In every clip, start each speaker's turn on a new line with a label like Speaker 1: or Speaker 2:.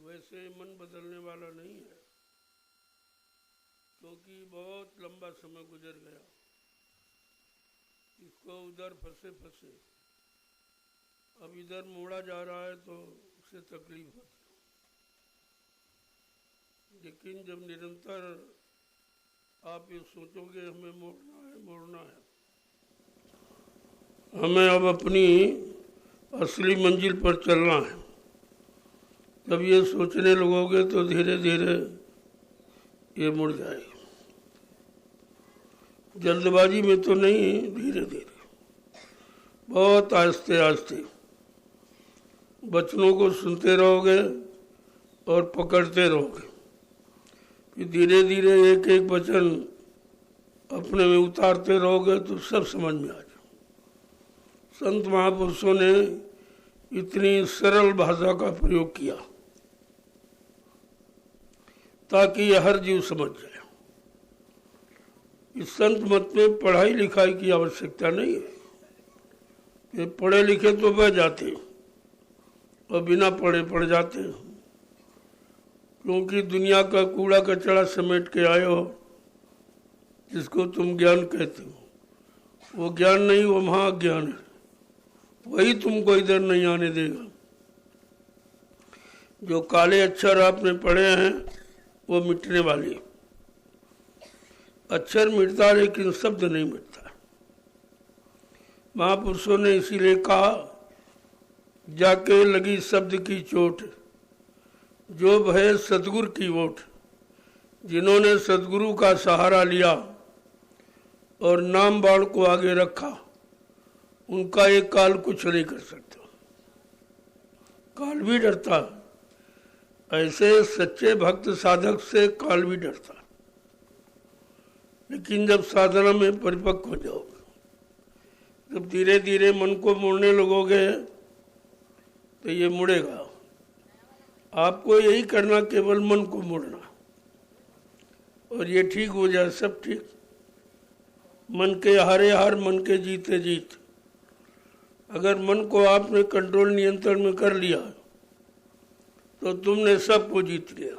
Speaker 1: वैसे मन बदलने वाला नहीं है, क्योंकि बहुत लंबा समय गुजर गया। इसको उधर फंसे फंसे अब इधर मोड़ा जा रहा है तो उसे तकलीफ होती है। लेकिन जब निरंतर आप ये सोचोगे हमें मोड़ना है, हमें अब अपनी असली मंजिल पर चलना है, जब ये सोचने लगोगे तो धीरे धीरे ये मुड़ जाएगी। जल्दबाजी में तो नहीं, धीरे धीरे, बहुत आहिस्ते आहिस्ते वचनों को सुनते रहोगे और पकड़ते रहोगे, फिर धीरे धीरे एक एक वचन अपने में उतारते रहोगे तो सब समझ में आ जाए। संत महापुरुषों ने इतनी सरल भाषा का प्रयोग किया ताकि हर जीव समझ जाए। इस संत मत में पढ़ाई लिखाई की आवश्यकता नहीं है। ये पढ़े लिखे तो बह जाते और बिना पढ़े पढ़ जाते हैं, क्योंकि दुनिया का कूड़ा कचरा समेट के आए हो, जिसको तुम ज्ञान कहते हो, वो ज्ञान नहीं, वो महाज्ञान है। वही तुमको इधर नहीं आने देगा। जो काले अक्षर आपने पढ़े हैं वो मिटने वाले। अक्षर मिटता लेकिन शब्द नहीं मिटता। महापुरुषों ने इसीलिए कहा, जाके लगी शब्द की चोट, जो भय सतगुरु की ओट। जिन्होंने सतगुरु का सहारा लिया और नाम बाण को आगे रखा, उनका एक काल कुछ नहीं कर सकता। काल भी डरता, ऐसे सच्चे भक्त साधक से काल भी डरता। लेकिन जब साधना में परिपक्व हो जाओगे, जब धीरे धीरे मन को मोड़ने लगोगे तो ये मुड़ेगा। आपको यही करना, केवल मन को मोड़ना, और ये ठीक हो जाए, सब ठीक। मन के हारे हार, मन के जीते जीत। अगर मन को आपने कंट्रोल, नियंत्रण में कर लिया तो तुमने सबको जीत लिया।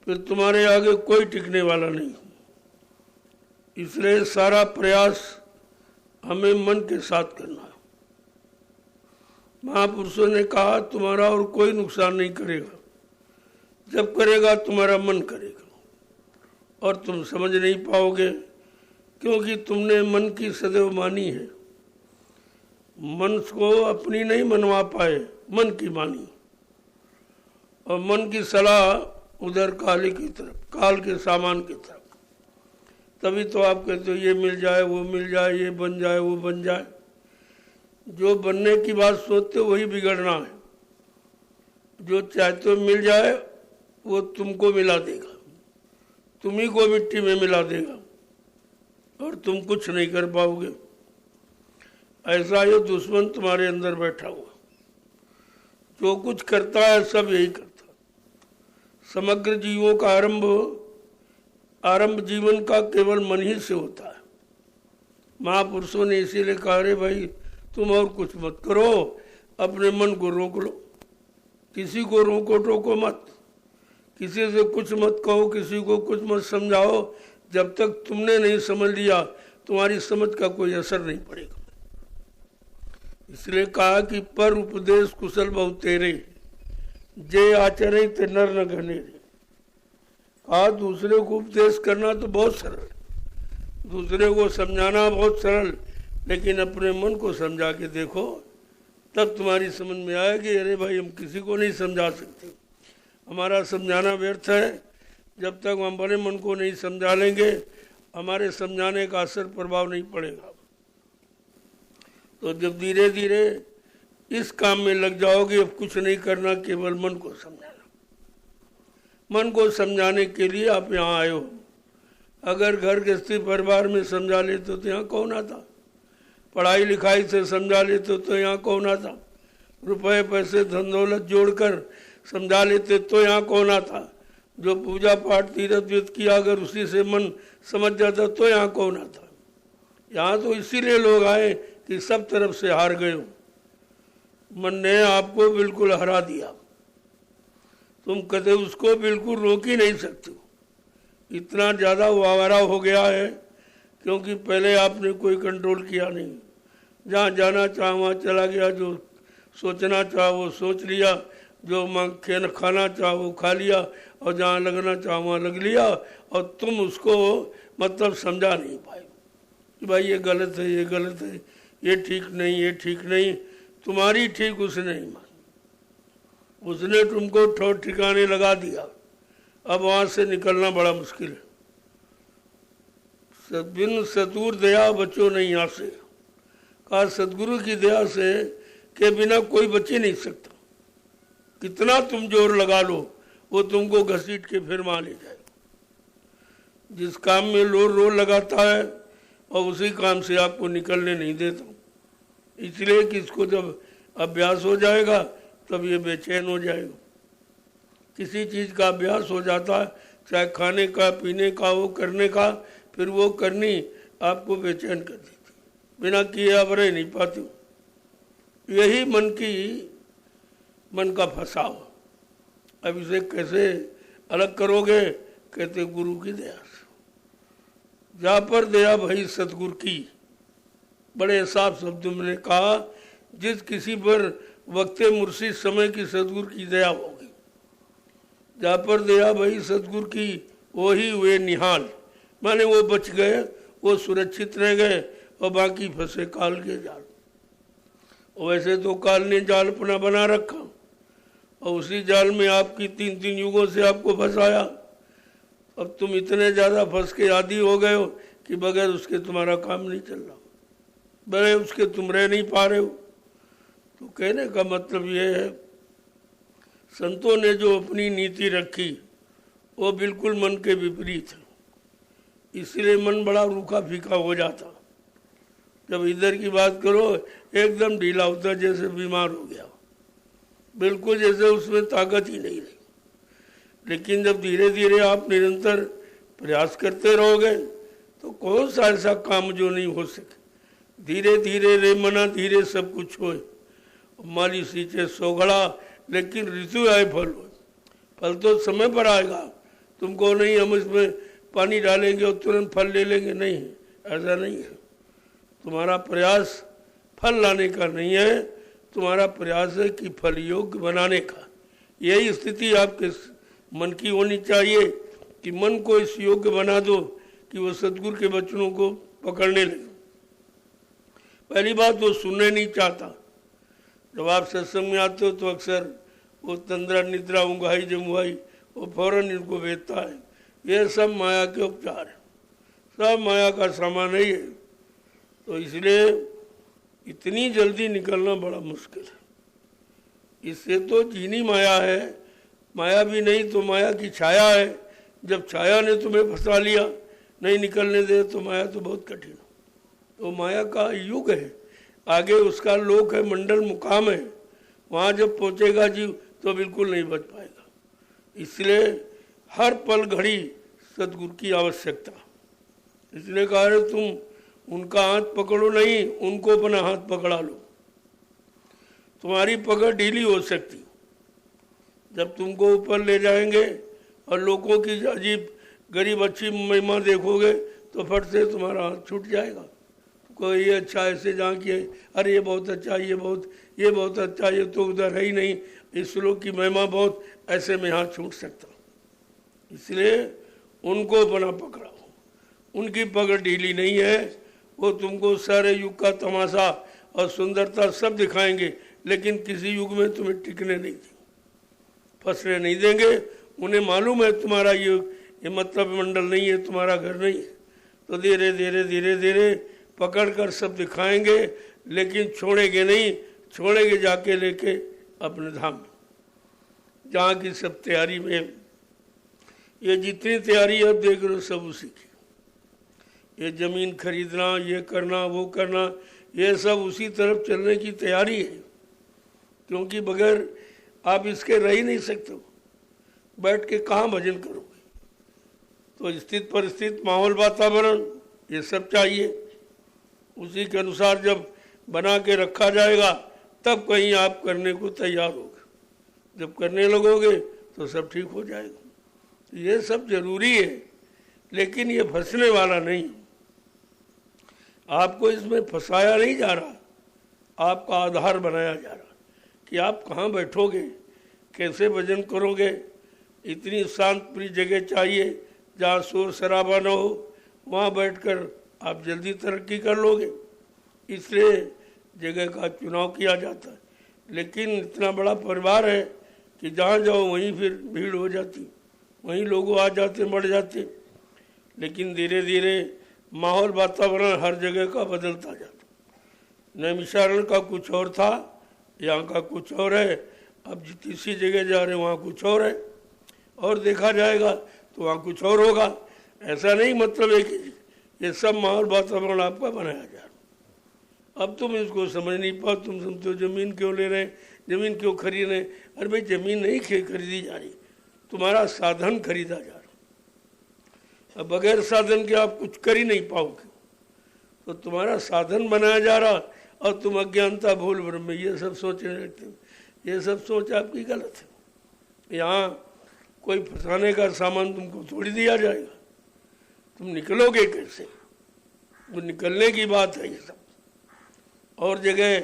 Speaker 1: फिर तुम्हारे आगे कोई टिकने वाला नहीं। इसलिए सारा प्रयास हमें मन के साथ करना है। महापुरुषों ने कहा, तुम्हारा और कोई नुकसान नहीं करेगा, जब करेगा तुम्हारा मन करेगा, और तुम समझ नहीं पाओगे, क्योंकि तुमने मन की सदैव मानी है। मन को अपनी नहीं मनवा पाए, मन की मानी, और मन की सलाह उधर काली की तरफ, काल के सामान की तरफ। तभी तो आप कहते हो ये मिल जाए, वो मिल जाए, ये बन जाए, वो बन जाए। जो बनने की बात सोचते हो वही बिगड़ना है। जो चाहते हो मिल जाए वो तुमको मिला देगा, तुम्ही को मिट्टी में मिला देगा, और तुम कुछ नहीं कर पाओगे। ऐसा ये दुश्मन तुम्हारे अंदर बैठा हुआ, जो कुछ करता है सब यही करता। समग्र जीवों का आरंभ जीवन का केवल मन ही से होता है। महापुरुषों ने इसीलिए कहा, रे भाई तुम और कुछ मत करो, अपने मन को रोक लो। किसी को रोको टोको मत, किसी से कुछ मत कहो, किसी को कुछ मत समझाओ। जब तक तुमने नहीं समझ लिया, तुम्हारी समझ का कोई असर नहीं पड़ेगा। इसलिए कहा कि पर उपदेश कुशल बहु तेरे, जे आचरे ते नर न घनेरे। कहा दूसरे को उपदेश करना तो बहुत सरल, दूसरे को समझाना बहुत सरल, लेकिन अपने मन को समझा के देखो, तब तुम्हारी समझ में आएगी, अरे भाई हम किसी को नहीं समझा सकते, हमारा समझाना व्यर्थ है। जब तक हम अपने मन को नहीं समझा लेंगे, हमारे समझाने का असर प्रभाव नहीं पड़ेगा। तो जब धीरे धीरे इस काम में लग जाओगे, अब कुछ नहीं करना, केवल मन को समझाना। मन को समझाने के लिए आप यहाँ आए हो। अगर घर गृहस्थी परिवार में समझा लेते तो यहाँ कौन आता? पढ़ाई लिखाई से समझा लेते तो यहाँ कौन आता? रुपए पैसे धन दौलत जोड़कर समझा लेते तो यहाँ कौन आता? जो पूजा पाठ तीर्थ व्रत किया, अगर उसी से मन समझ जाता तो यहाँ कौन आता? यहाँ तो इसीलिए लोग आए कि सब तरफ से हार गए हो। मन ने आपको बिल्कुल हरा दिया। तुम कदे उसको बिल्कुल रोक ही नहीं सकते हो, इतना ज़्यादा वो आवारा हो गया है, क्योंकि पहले आपने कोई कंट्रोल किया नहीं। जहाँ जाना चाहा वहाँ चला गया, जो सोचना चाहा वो सोच लिया, जो खाना चाहा वो खा लिया, और जहाँ लगना चाहा वहाँ लग लिया, और तुम उसको मतलब समझा नहीं पाए कि भाई ये गलत है, ये गलत है, ये ठीक नहीं, ये ठीक नहीं। तुम्हारी ठीक उसने नहीं मानी, उसने तुमको ठोर ठिकाने लगा दिया। अब वहाँ से निकलना बड़ा मुश्किल है। बिन सतगुर दया बचो नहीं यहाँ से, कहा सदगुरु की दया से के बिना कोई बच ही नहीं सकता। कितना तुम जोर लगा लो वो तुमको घसीट के फिर वहाँ ले जाएगा। जिस काम में रो लगाता है और उसी काम से आपको निकलने नहीं देता। इसलिए कि इसको जब अभ्यास हो जाएगा तब ये बेचैन हो जाएगा। किसी चीज़ का अभ्यास हो जाता है, चाहे खाने का, पीने का, वो करने का, फिर वो करनी आपको बेचैन कर देती, बिना किए आप रह नहीं पाते। यही मन का फंसाव। अब इसे कैसे अलग करोगे? कहते गुरु की दया से। जहाँ पर दया भई सतगुरु की, बड़े साफ शब्दों में कहा, जिस किसी पर वक्ते मुर्शिद समय की सतगुरु की दया होगी। जहाँ पर दया भई सतगुरु की, वही हुए निहाल, माने वो बच गए, वो सुरक्षित रह गए, और बाकी फंसे काल के जाल। वैसे तो काल ने जाल अपना बना रखा, और उसी जाल में आपकी 3 युगों से आपको फंसाया। अब तुम इतने ज़्यादा फंस के आदी हो गए हो कि बगैर उसके तुम्हारा काम नहीं चल रहा, बगैर उसके तुम रह नहीं पा रहे हो। तो कहने का मतलब ये है, संतों ने जो अपनी नीति रखी वो बिल्कुल मन के विपरीत है। इसलिए मन बड़ा रूखा फीका हो जाता। जब इधर की बात करो एकदम ढीला होता, जैसे बीमार हो गया, बिल्कुल जैसे उसमें ताकत ही नहीं रही। लेकिन जब धीरे धीरे आप निरंतर प्रयास करते रहोगे तो कौन सा ऐसा काम जो नहीं हो सके। धीरे धीरे रे मना धीरे सब कुछ होए, माली सींचे सोगड़ा लेकिन ऋतु आए फल हो। फल तो समय पर आएगा, तुमको नहीं हम इसमें पानी डालेंगे और तुरंत फल ले लेंगे, नहीं, ऐसा नहीं है। तुम्हारा प्रयास फल लाने का नहीं है, तुम्हारा प्रयास है कि फल योग्य बनाने का। यही स्थिति आपके मन की होनी चाहिए कि मन को इस योग्य बना दो कि वो सदगुरु के वचनों को पकड़ने लगे। पहली बात, वो सुनने नहीं चाहता। जब आप सत्संग में आते हो तो अक्सर वो तंद्रा निद्रा ऊँघाई जमुआई वो फौरन इनको भेजता है। ये सब माया के उपचार है, सब माया का सामान ही है। तो इसलिए इतनी जल्दी निकलना बड़ा मुश्किल है। इससे तो जीनी माया है, माया भी नहीं तो माया की छाया है। जब छाया ने तुम्हें फंसा लिया, नहीं निकलने दे, तो माया तो बहुत कठिन है। तो माया का युग है, आगे उसका लोक है, मंडल मुकाम है। वहाँ जब पहुँचेगा जीव तो बिल्कुल नहीं बच पाएगा। इसलिए हर पल घड़ी सतगुरु की आवश्यकता। इसलिए कहा है तुम उनका हाथ पकड़ो नहीं, उनको अपना हाथ पकड़ा लो। तुम्हारी पकड़ ढीली हो सकती, जब तुमको ऊपर ले जाएंगे और लोगों की अजीब गरीब अच्छी महिमा देखोगे तो फट से तुम्हारा हाथ छूट जाएगा। कोई ये अच्छा ऐसे जहाँ किए, अरे ये बहुत अच्छा, ये बहुत अच्छा, ये तो उधर है ही नहीं, इस लोग की महिमा बहुत, ऐसे में हाथ छूट सकता। इसलिए उनको अपना पकड़ाओ, उनकी पकड़ ढीली नहीं है। वो तुमको सारे युग का तमाशा और सुंदरता सब दिखाएंगे, लेकिन किसी युग में तुम्हें टिकने नहीं देंगे, फंसने नहीं देंगे। उन्हें मालूम है तुम्हारा ये मतलब मंडल नहीं है, तुम्हारा घर नहीं है। तो धीरे धीरे धीरे धीरे पकड़ कर सब दिखाएंगे, लेकिन छोड़ेंगे नहीं, छोड़ेंगे जाके लेके अपने धाम में, जहाँ की सब तैयारी में। ये जितनी तैयारी अब देख रहे हो सब उसी की। ये जमीन खरीदना, ये करना, वो करना, ये सब उसी तरफ चलने की तैयारी है। क्योंकि बगैर आप इसके रह ही नहीं सकते। बैठ के कहाँ भजन करोगे? तो स्थित परिस्थित माहौल वातावरण ये सब चाहिए। उसी के अनुसार जब बना के रखा जाएगा तब कहीं आप करने को तैयार होगे। जब करने लगोगे तो सब ठीक हो जाएगा। तो ये सब जरूरी है, लेकिन ये फंसने वाला नहीं। आपको इसमें फंसाया नहीं जा रहा, आपका आधार बनाया जा रहा कि आप कहाँ बैठोगे, कैसे भजन करोगे। इतनी शांत प्रिय जगह चाहिए जहाँ शोर शराबा न हो, वहाँ बैठकर आप जल्दी तरक्की कर लोगे, इसलिए जगह का चुनाव किया जाता है। लेकिन इतना बड़ा परिवार है कि जहाँ जाओ वहीं फिर भीड़ हो जाती, वहीं लोग आ जाते, बढ़ जाते। लेकिन धीरे धीरे माहौल वातावरण हर जगह का बदलता जाता। नैमिषारण्य का कुछ और था, यहाँ का कुछ और है। अब तीसरी जगह जा रहे वहाँ कुछ और है, और देखा जाएगा तो वहाँ कुछ और होगा। ऐसा नहीं मतलब है कि ये सब माहौल वातावरण आपका बनाया जा रहा। अब तुम इसको समझ नहीं पाओ, तुम समझते हो जमीन क्यों ले रहे हैं, जमीन क्यों खरीद रहे हैं। अरे भाई जमीन नहीं खरीदी जा रही, तुम्हारा साधन खरीदा जा रहा। अब बगैर साधन के आप कुछ कर ही नहीं पाओगे, तो तुम्हारा साधन बनाया जा रहा और तुम अज्ञानता भूल ब्रह्म ये सब सोचने लगते हो। ये सब सोच आपकी गलत है। यहाँ कोई फंसाने का सामान तुमको थोड़ी दिया जाएगा, तुम निकलोगे कैसे, वो निकलने की बात है ये सब। और जगह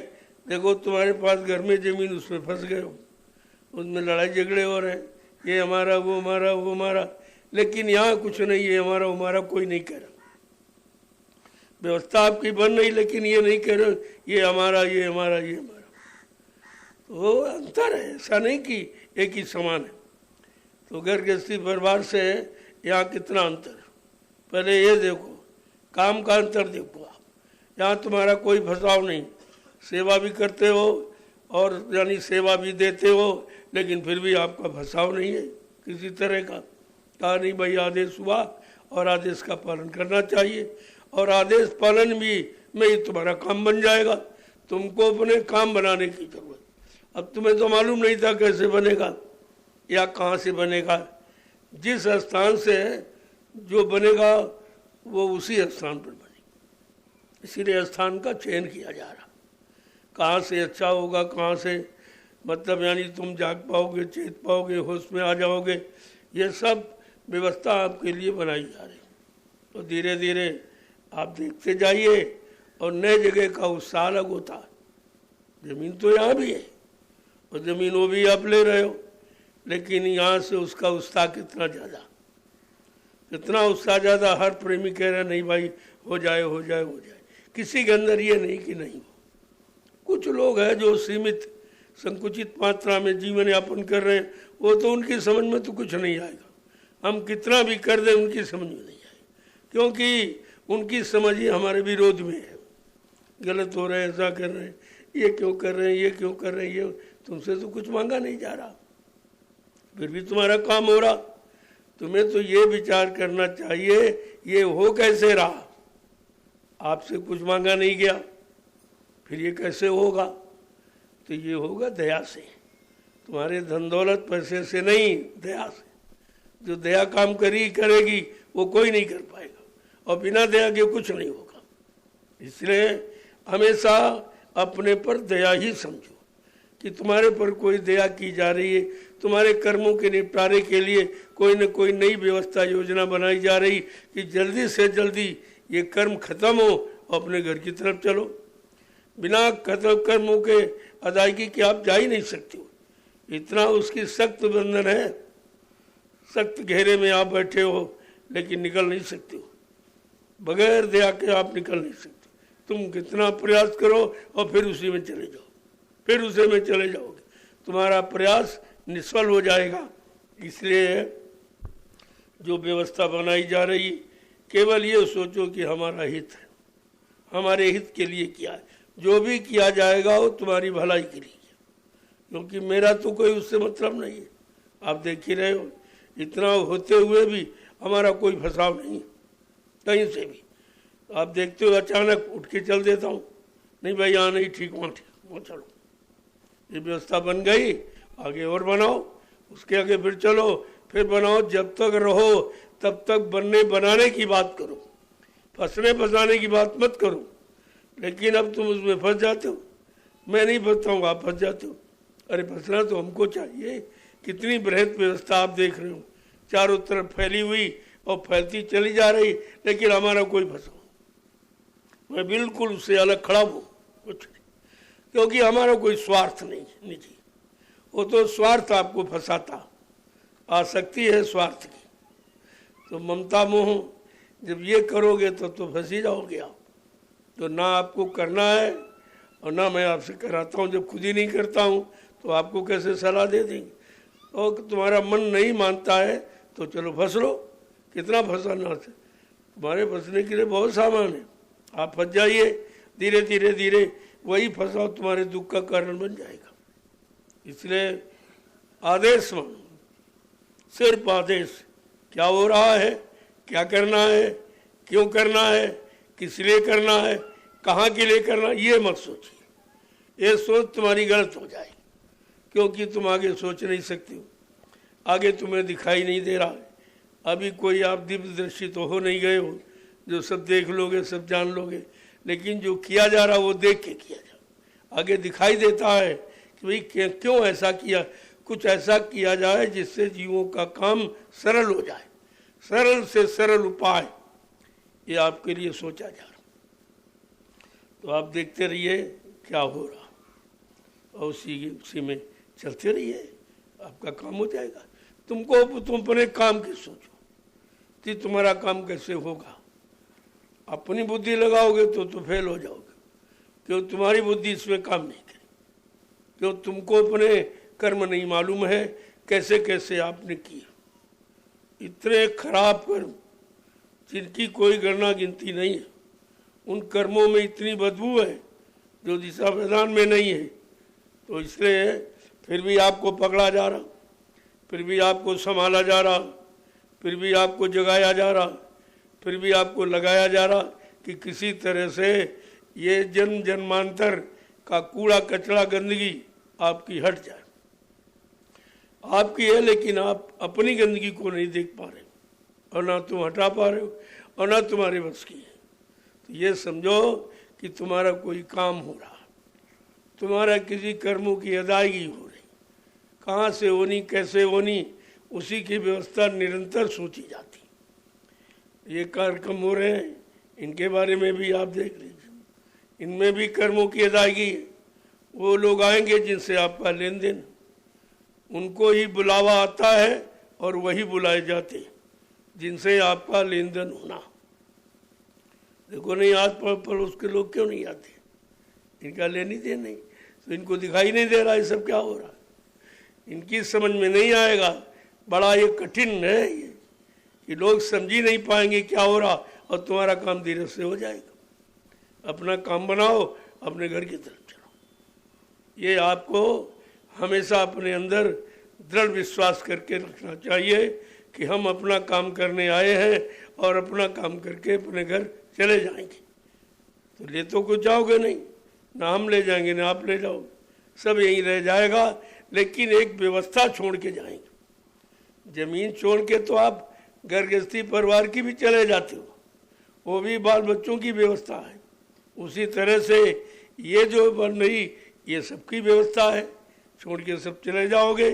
Speaker 1: देखो तुम्हारे पास घर में जमीन, उसमें फंस गए हो, उसमें लड़ाई झगड़े हो रहे हैं, ये हमारा वो हमारा वो हमारा। लेकिन यहाँ कुछ नहीं है हमारा हमारा, कोई नहीं कह रहा। व्यवस्था आपकी बन रही, लेकिन ये नहीं कह रहे ये हमारा ये हमारा ये हमारा। तो अंतर है, ऐसा नहीं कि एक ही समान है। तो घर गृहस्थी परिवार से यहाँ कितना अंतर है, पहले ये देखो। काम का अंतर देखो आप, यहाँ तुम्हारा कोई फंसाव नहीं, सेवा भी करते हो और यानी सेवा भी देते हो, लेकिन फिर भी आपका फंसाव नहीं है किसी तरह का। कहा नहीं भाई आदेश हुआ और आदेश का पालन करना चाहिए, और आदेश पालन भी में ही तुम्हारा काम बन जाएगा। तुमको अपने काम बनाने की जरूरत। अब तुम्हें तो मालूम नहीं था कैसे बनेगा या कहाँ से बनेगा। जिस स्थान से जो बनेगा वो उसी स्थान पर बनेगा, इसीलिए स्थान का चयन किया जा रहा। कहाँ से अच्छा होगा, कहाँ से मतलब यानी तुम जाग पाओगे, चेत पाओगे, होश में आ जाओगे, ये सब व्यवस्था आपके लिए बनाई जा रही। तो धीरे धीरे आप देखते जाइए, और नए जगह का उत्साह अलग होता है। जमीन तो यहाँ भी है और जमीन वो भी आप ले रहे हो, लेकिन यहाँ से उसका उत्साह कितना ज़्यादा, कितना उत्साह ज़्यादा। हर प्रेमी कह रहा नहीं भाई हो जाए हो जाए हो जाए। किसी के अंदर ये नहीं कि नहीं हो। कुछ लोग हैं जो सीमित संकुचित मात्रा में जीवन यापन कर रहे हैं, वो तो उनकी समझ में तो कुछ नहीं आएगा। हम कितना भी कर दें उनकी समझ में नहीं आएगी, क्योंकि उनकी समझ ही हमारे विरोध में है। गलत हो रहे हैं, ऐसा कर रहे हैं, ये क्यों कर रहे हैं, ये क्यों कर रहे हैं, ये तुमसे तो कुछ मांगा नहीं जा रहा, फिर भी तुम्हारा काम हो रहा। तुम्हें तो ये विचार करना चाहिए ये हो कैसे रहा, आपसे कुछ मांगा नहीं गया, फिर ये कैसे होगा। तो ये होगा दया से, तुम्हारे धन दौलत पैसे से नहीं, दया से। जो दया काम करेगी वो कोई नहीं कर पाएगा, और बिना दया के कुछ नहीं होगा। इसलिए हमेशा अपने पर दया ही समझो कि तुम्हारे पर कोई दया की जा रही है, तुम्हारे कर्मों के निपटारे के लिए कोई न कोई नई व्यवस्था योजना बनाई जा रही कि जल्दी से जल्दी ये कर्म खत्म हो, अपने घर की तरफ चलो। बिना खत्म कर्मों के अदायगी के आप जा ही नहीं सकते हो। इतना उसकी सख्त बंधन है, सख्त घेरे में आप बैठे हो, लेकिन निकल नहीं सकते हो। बगैर दया के आप निकल नहीं सकते। तुम कितना प्रयास करो और फिर उसी में चले जाओ, फिर उसी में चले जाओगे, तुम्हारा प्रयास निष्फल हो जाएगा। इसलिए जो व्यवस्था बनाई जा रही, केवल ये सोचो कि हमारा हित है, हमारे हित के लिए किया है। जो भी किया जाएगा वो तुम्हारी भलाई के लिए, क्योंकि मेरा तो कोई उससे मतलब नहीं है। आप देख ही रहे हो, इतना होते हुए भी हमारा कोई फंसाव नहीं कहीं से भी। आप देखते हो अचानक उठ के चल देता हूँ, नहीं भाई यहाँ नहीं ठीक, वहाँ ठीक, वहाँ चलो। ये व्यवस्था बन गई, आगे और बनाओ, उसके आगे फिर चलो, फिर बनाओ। जब तक रहो तब तक बनाने की बात करो, फंसने फंसाने की बात मत करो। लेकिन अब तुम उसमें फंस जाते हो। मैं नहीं फंसता हूँ, आप फंस जाते हो। अरे फंसना तो हमको चाहिए, कितनी बृहद व्यवस्था आप देख रहे हो, चारों तरफ फैली हुई और फैलती चली जा रही, लेकिन हमारा कोई फंसा। मैं बिल्कुल उससे अलग खड़ा हूँ, कुछ नहीं, क्योंकि हमारा कोई स्वार्थ नहीं निजी। वो तो स्वार्थ आपको फंसाता, आसक्ति है स्वार्थ की। तो ममता मोह जब ये करोगे तो फंस ही जाओगे आप। तो ना आपको करना है और ना मैं आपसे कराता हूँ। जब खुद ही नहीं करता हूँ तो आपको कैसे सलाह दे देंगे। और तुम्हारा मन नहीं मानता है तो चलो फंस लो, कितना फंसाना है। तुम्हारे फंसने के लिए बहुत सामान है, आप फंस जाइए। धीरे धीरे धीरे वही फंसाओ तुम्हारे दुख का कारण बन जाएगा। इसलिए आदेश मानो, सिर्फ आदेश। क्या हो रहा है, क्या करना है, क्यों करना है, किस लिए करना है, कहाँ के लिए करना, ये मत सोचिए। ये सोच तुम्हारी गलत हो जाएगी, क्योंकि तुम आगे सोच नहीं सकते हो। आगे तुम्हें दिखाई नहीं दे रहा है। अभी कोई आप दिव्यदर्शी तो हो नहीं गए हो जो सब देख लोगे, सब जान लोगे, लेकिन जो किया जा रहा वो देख के किया जा। आगे दिखाई देता है कि भाई क्यों ऐसा किया, कुछ ऐसा किया जाए जिससे जीवों का काम सरल हो जाए। सरल से सरल उपाय ये आपके लिए सोचा जा रहा। तो आप देखते रहिए क्या हो रहा और उसी में चलते रहिए, आपका काम हो जाएगा। तुम अपने काम की सोचो कि तुम्हारा काम कैसे होगा। अपनी बुद्धि लगाओगे तो फेल हो जाओगे, क्यों तुम्हारी बुद्धि इसमें काम नहीं करेगी। क्यों तुमको अपने कर्म नहीं मालूम है कैसे कैसे आपने किया। इतने खराब कर्म जिनकी कोई गणना गिनती नहीं है, उन कर्मों में इतनी बदबू है जो दिशा विधान में नहीं है। तो इसलिए फिर भी आपको पकड़ा जा रहा, फिर भी आपको संभाला जा रहा, फिर भी आपको जगाया जा रहा, फिर भी आपको लगाया जा रहा कि किसी तरह से ये जन्म जन्मांतर का कूड़ा कचरा गंदगी आपकी हट जाए। आपकी है, लेकिन आप अपनी गंदगी को नहीं देख पा रहे और ना तुम हटा पा रहे हो और ना तुम्हारे बस की है। तो ये समझो कि तुम्हारा कोई काम हो रहा, तुम्हारा किसी कर्मों की अदायगी हो रही, कहाँ से होनी, कैसे होनी, उसी की व्यवस्था निरंतर सोची जाती। ये कार्यक्रम हो रहे हैं, इनके बारे में भी आप देख लीजिए, इनमें भी कर्मों की अदायगी है। वो लोग आएंगे जिनसे आपका लेन देन, उनको ही बुलावा आता है और वही बुलाए जाते जिनसे आपका लेन देन होना। देखो नहीं, आज पड़ोस के लोग क्यों नहीं आते, इनका लेनी देन नहीं, तो इनको दिखाई नहीं दे रहा है सब क्या हो रहा है। इनकी समझ में नहीं आएगा, बड़ा ये कठिन है ये कि लोग समझ ही नहीं पाएंगे क्या हो रहा, और तुम्हारा काम धीरे से हो जाएगा। अपना काम बनाओ, अपने घर की तरफ चलो। ये आपको हमेशा अपने अंदर दृढ़ विश्वास करके रखना चाहिए कि हम अपना काम करने आए हैं और अपना काम करके अपने घर चले जाएंगे। तो ले तो कुछ जाओगे नहीं, ना हम ले जाएंगे ना आप ले जाओगे, सब यहीं रह जाएगा, लेकिन एक व्यवस्था छोड़ के जाएंगे। जमीन छोड़ के तो आप घर गृहस्थी परिवार की भी चले जाते हो, वो भी बाल बच्चों की व्यवस्था है। उसी तरह से ये जो बन रही ये सबकी व्यवस्था है, छोड़ के सब चले जाओगे,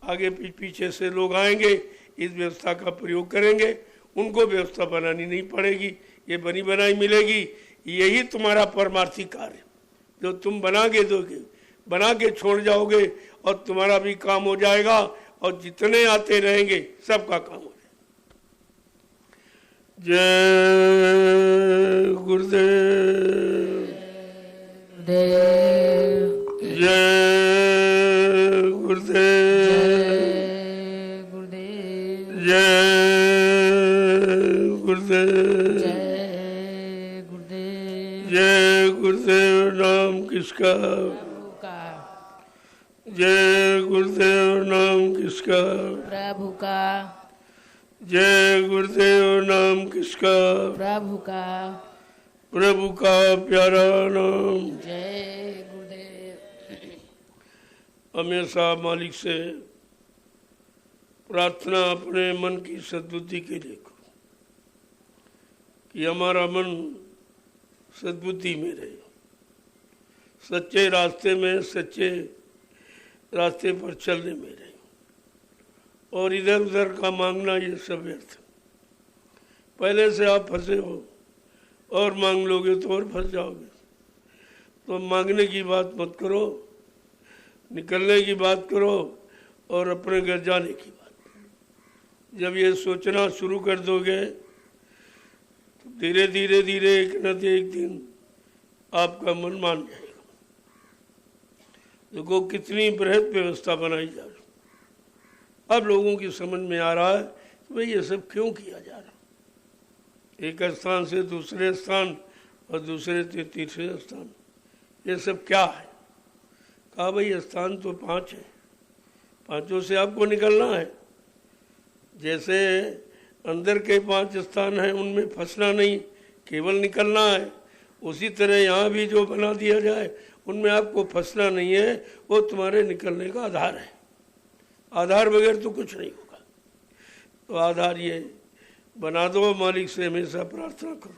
Speaker 1: आगे पीछे से लोग आएंगे, इस व्यवस्था का प्रयोग करेंगे, उनको व्यवस्था बनानी नहीं पड़ेगी, ये बनी बनाई मिलेगी। यही तुम्हारा परमार्थी कार्य जो तुम बना के छोड़ जाओगे, और तुम्हारा भी काम हो जाएगा और जितने आते रहेंगे सबका काम हो जाएगा। जय गुरुदेव, जय जय गुरुदेव। नाम किसका, जय गुरुदेव नाम किसका,
Speaker 2: प्रभु का।
Speaker 1: जय गुरुदेव नाम किसका,
Speaker 2: प्रभु का।
Speaker 1: प्रभु का प्यारा नाम।
Speaker 2: जय गुरुदेव।
Speaker 1: हमेशा मालिक से प्रार्थना अपने मन की सद्बुद्धि के लिए करो कि हमारा मन सद्बुद्धि में रहे, सच्चे रास्ते में, सच्चे रास्ते पर चलने में रहे। और इधर उधर का मांगना ये सब व्यर्थ। पहले से आप फंसे हो और मांग लोगे तो और फंस जाओगे। तो मांगने की बात मत करो, निकलने की बात करो और अपने घर जाने की बात। जब ये सोचना शुरू कर दोगे तो धीरे धीरे धीरे एक न एक दिन आपका मन मान जाएगा। देखो कितनी बृहद व्यवस्था बनाई जा रही। अब लोगों की समझ में आ रहा है कि भाई ये सब क्यों किया जा रहा। एक स्थान से दूसरे स्थान और दूसरे से तीसरे स्थान, ये सब क्या है। कहा भाई स्थान तो 5 है, 5 से आपको निकलना है। जैसे अंदर के 5 स्थान हैं उनमें फंसना नहीं, केवल निकलना है। उसी तरह यहाँ भी जो बना दिया जाए उनमें आपको फंसना नहीं है, वो तुम्हारे निकलने का आधार है। आधार बगैर तो कुछ नहीं होगा। तो आधार ये बना दो। मालिक से हमेशा प्रार्थना करो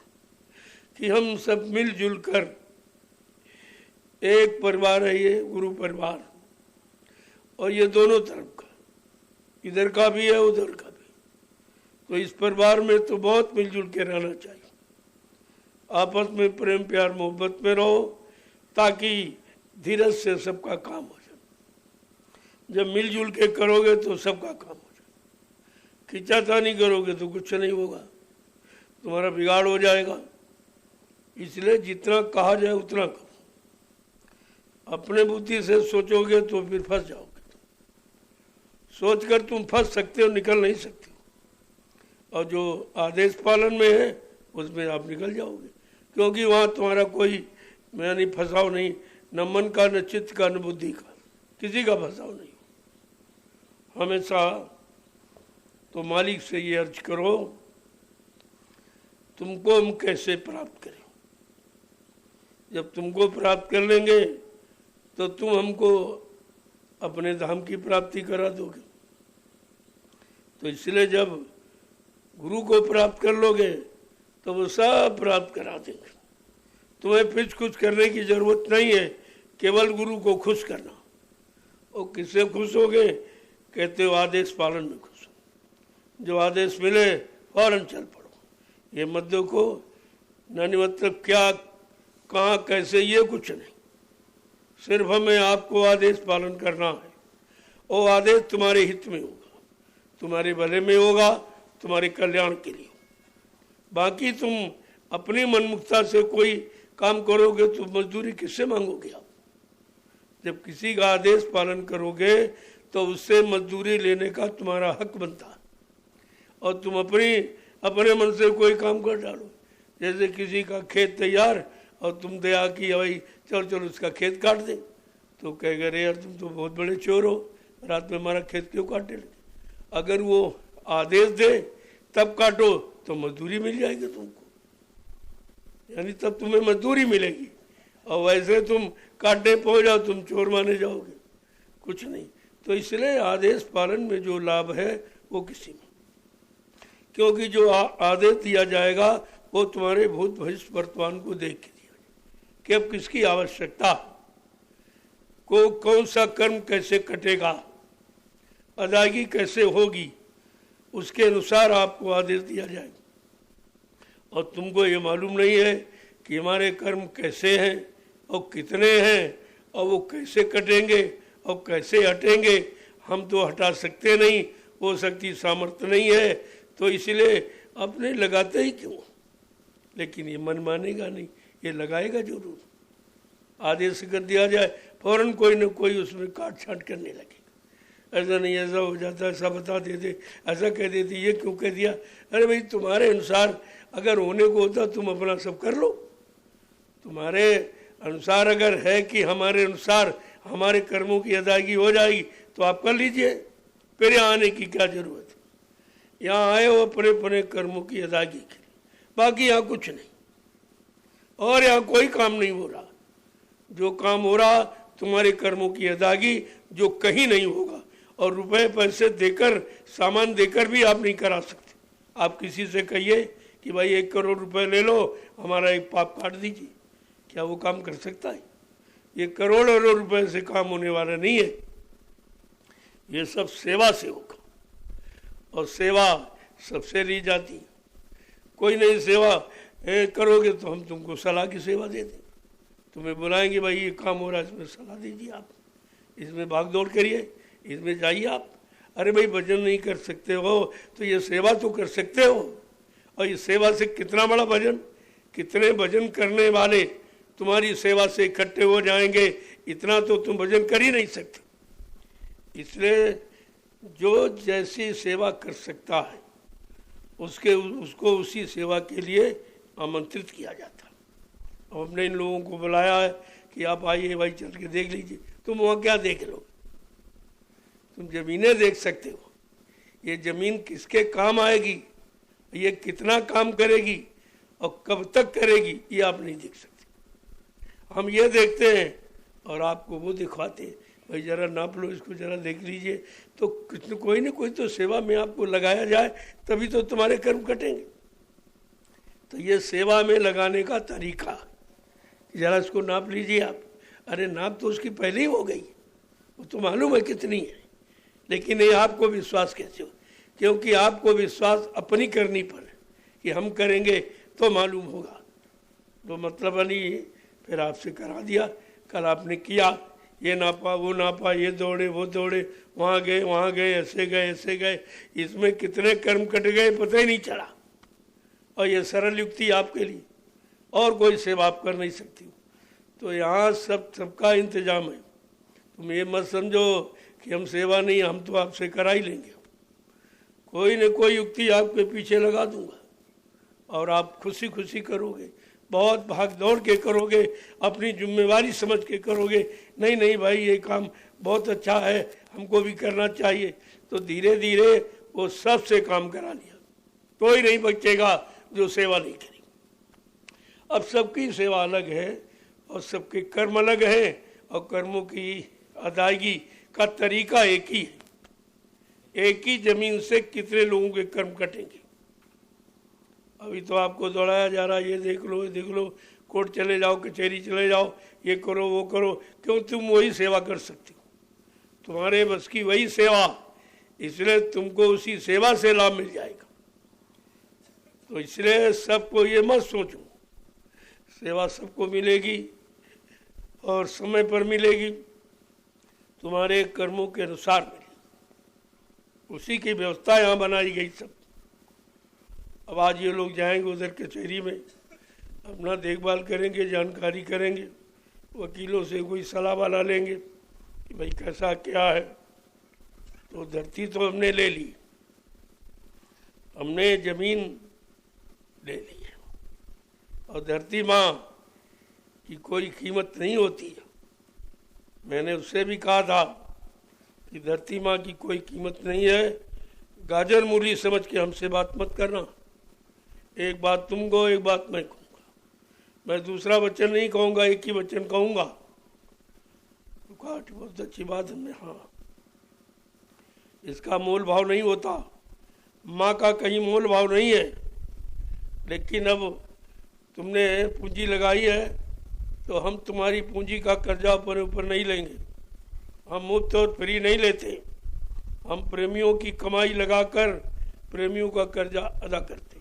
Speaker 1: कि हम सब मिलजुल कर, एक परिवार है ये गुरु परिवार, और ये दोनों तरफ का, इधर का भी है उधर का भी। तो इस परिवार में तो बहुत मिलजुल के रहना चाहिए। आपस में प्रेम प्यार मोहब्बत में रहो ताकि धीरज से सबका काम हो जाए। जब मिलजुल के करोगे तो सबका काम हो जाए। खिंचातानी करोगे तो कुछ नहीं होगा, तुम्हारा बिगाड़ हो जाएगा। इसलिए जितना कहा जाए उतना करो। अपने बुद्धि से सोचोगे तो फिर फंस जाओगे। सोचकर तुम फंस सकते हो, निकल नहीं सकते हो। और जो आदेश पालन में है उसमें आप निकल जाओगे, क्योंकि वहाँ तुम्हारा कोई मैं नहीं फंसाव नहीं, न मन का न चित्त का न बुद्धि का, किसी का फंसाव नहीं। हमेशा तो मालिक से ये अर्ज करो तुमको हम कैसे प्राप्त करें। जब तुमको प्राप्त कर लेंगे तो तुम हमको अपने धाम की प्राप्ति करा दोगे। तो इसलिए जब गुरु को प्राप्त कर लोगे तो वो सब प्राप्त करा देंगे। तुम्हें फिर कुछ करने की जरूरत नहीं है, केवल गुरु को खुश करना। और किससे खुश होगे? कहते हो आदेश पालन में खुश हो। जो आदेश मिले फौरन चल पड़ो। ये मत देखो नहीं मतलब क्या कहाँ कैसे, ये कुछ नहीं। सिर्फ हमें आपको आदेश पालन करना है। वो आदेश तुम्हारे हित में होगा, तुम्हारे भले में होगा, तुम्हारे कल्याण के लिए। बाकी तुम अपनी मनमुखता से कोई काम करोगे तो मजदूरी किससे मांगोगे आप? जब किसी का आदेश पालन करोगे तो उससे मजदूरी लेने का तुम्हारा हक बनता है। और तुम अपने मन से कोई काम कर डालो। जैसे किसी का खेत तैयार और तुम दया की भाई चलो उसका खेत काट दे, तो कहेगा अरे यार तुम तो बहुत बड़े चोर हो, रात में हमारा खेत क्यों काटे लगे। अगर वो आदेश दे तब काटो तो मजदूरी मिल जाएगी तुमको, यानी तब तुम्हें मजदूरी मिलेगी। और वैसे तुम काटने पहुंच जाओ तुम चोर माने जाओगे, कुछ नहीं। तो इसलिए आदेश पालन में जो लाभ है वो किसी में, क्योंकि जो आदेश दिया जाएगा वो तुम्हारे भूत भविष्य वर्तमान को देख के दिया जाएगा कि अब किसकी आवश्यकता को, कौन सा कर्म कैसे कटेगा, अदायगी कैसे होगी, उसके अनुसार आपको आदेश दिया जाएगा। और तुमको ये मालूम नहीं है कि हमारे कर्म कैसे हैं और कितने हैं और वो कैसे कटेंगे और कैसे हटेंगे। हम तो हटा सकते नहीं, वो शक्ति सामर्थ्य नहीं है, तो इसलिए अपने लगाते ही क्यों। लेकिन ये मन मानेगा नहीं, ये लगाएगा जरूर। आदेश कर दिया जाए फौरन कोई न कोई उसमें काट छाट करने लगेगा। ऐसा नहीं, ऐसा हो जाता, ऐसा बता देते, ऐसा कह देते, ये क्यों कह दिया। अरे भाई तुम्हारे अनुसार अगर होने को होता तुम अपना सब कर लो। तुम्हारे अनुसार अगर है कि हमारे अनुसार हमारे कर्मों की अदायगी हो जाएगी तो आप कर लीजिए, फिर यहाँ आने की क्या जरूरत है। यहाँ आए हो अपने अपने कर्मों की अदायगी के लिए, बाकी यहाँ कुछ नहीं। और यहाँ कोई काम नहीं हो रहा। जो काम हो रहा तुम्हारे कर्मों की अदायगी, जो कहीं नहीं होगा। और रुपए पैसे देकर सामान देकर भी आप नहीं करा सकते। आप किसी से कहिए कि भाई 1 करोड़ रुपए ले लो, हमारा एक पाप काट दीजिए, क्या वो काम कर सकता है? ये करोड़ों रुपए से काम होने वाला नहीं है। ये सब सेवा से होगा। और सेवा सबसे ली जाती। कोई नहीं सेवा करोगे तो हम तुमको सलाह की सेवा दे दें, तुम्हें बुलाएंगे, भाई ये काम हो रहा है इसमें सलाह दीजिए आप, इसमें भाग दौड़ करिए, इसमें जाइए आप। अरे भाई भजन नहीं कर सकते हो तो ये सेवा तो कर सकते हो, और इस सेवा से कितना बड़ा भजन, कितने भजन करने वाले तुम्हारी सेवा से इकट्ठे हो जाएंगे, इतना तो तुम भजन कर ही नहीं सकते। इसलिए जो जैसी सेवा कर सकता है उसको उसी सेवा के लिए आमंत्रित किया जाता। अब हमने इन लोगों को बुलाया है कि आप आइए भाई, चल के देख लीजिए। तुम वहाँ क्या देख लोगे? तुम जमीनें देख सकते हो, ये जमीन किसके काम आएगी, ये कितना काम करेगी और कब तक करेगी, ये आप नहीं देख सकते। हम ये देखते हैं और आपको वो दिखवाते हैं, भाई जरा नाप लो इसको, जरा देख लीजिए। तो कोई ना कोई तो सेवा में आपको लगाया जाए, तभी तो तुम्हारे कर्म कटेंगे। तो ये सेवा में लगाने का तरीका, जरा इसको नाप लीजिए आप। अरे नाप तो उसकी पहले ही हो गई, वो तो मालूम है कितनी है, लेकिन ये आपको विश्वास कैसे हो? क्योंकि आपको विश्वास अपनी करनी पर कि हम करेंगे तो मालूम होगा, तो मतलब नहीं। फिर आपसे करा दिया, कल आपने किया, ये नापा वो नापा, ये दौड़े वो दौड़े, वहाँ गए ऐसे गए, इसमें कितने कर्म कट गए पता ही नहीं चला। और ये सरल युक्ति आपके लिए, और कोई सेवा आप कर नहीं सकती। तो यहाँ सबका इंतजाम है। तुम ये मत समझो कि हम सेवा नहीं, हम तो आपसे करा ही लेंगे। कोई न कोई युक्ति आपके पीछे लगा दूंगा और आप खुशी खुशी करोगे, बहुत भाग दौड़ के करोगे, अपनी जिम्मेवारी समझ के करोगे। नहीं नहीं भाई ये काम बहुत अच्छा है, हमको भी करना चाहिए। तो धीरे धीरे वो सबसे काम करा लिया, कोई नहीं बचेगा जो सेवा नहीं करेगी। अब सबकी सेवा अलग है और सबके कर्म अलग हैं, और कर्मों की अदायगी का तरीका एक ही है। एक ही जमीन से कितने लोगों के कर्म कटेंगे। अभी तो आपको दौड़ाया जा रहा है, ये देख लो, कोर्ट चले जाओ, कचहरी चले जाओ, ये करो वो करो। क्यों? तुम वही सेवा कर सकते हो, तुम्हारे बस की वही सेवा, इसलिए तुमको उसी सेवा से लाभ मिल जाएगा। तो इसलिए सबको ये मत सोचो, सेवा सबको मिलेगी और समय पर मिलेगी, तुम्हारे कर्मों के अनुसार मिलेगी। उसी की व्यवस्था यहाँ बनाई गई सब। अब आज ये लोग जाएंगे उधर कचहरी में, अपना देखभाल करेंगे, जानकारी करेंगे, वकीलों से कोई सलाह वाला लेंगे कि भाई कैसा क्या है। तो धरती तो हमने ले ली, हमने जमीन ले ली है, और धरती माँ की कोई कीमत नहीं होती है। मैंने उससे भी कहा था कि धरती माँ की कोई कीमत नहीं है, गाजर मूली समझ के हमसे बात मत करना। एक बात तुम कहो, एक बात मैं कहूँगा, मैं दूसरा वचन नहीं कहूँगा, एक ही वचन कहूँगा। तो कहा बहुत अच्छी बात हमने, हाँ इसका मोल भाव नहीं होता, माँ का कहीं मोल भाव नहीं है। लेकिन अब तुमने पूंजी लगाई है तो हम तुम्हारी पूंजी का कर्जा ऊपर नहीं लेंगे। हम मुफ्त और फ्री नहीं लेते, हम प्रेमियों की कमाई लगाकर प्रेमियों का कर्जा अदा करते,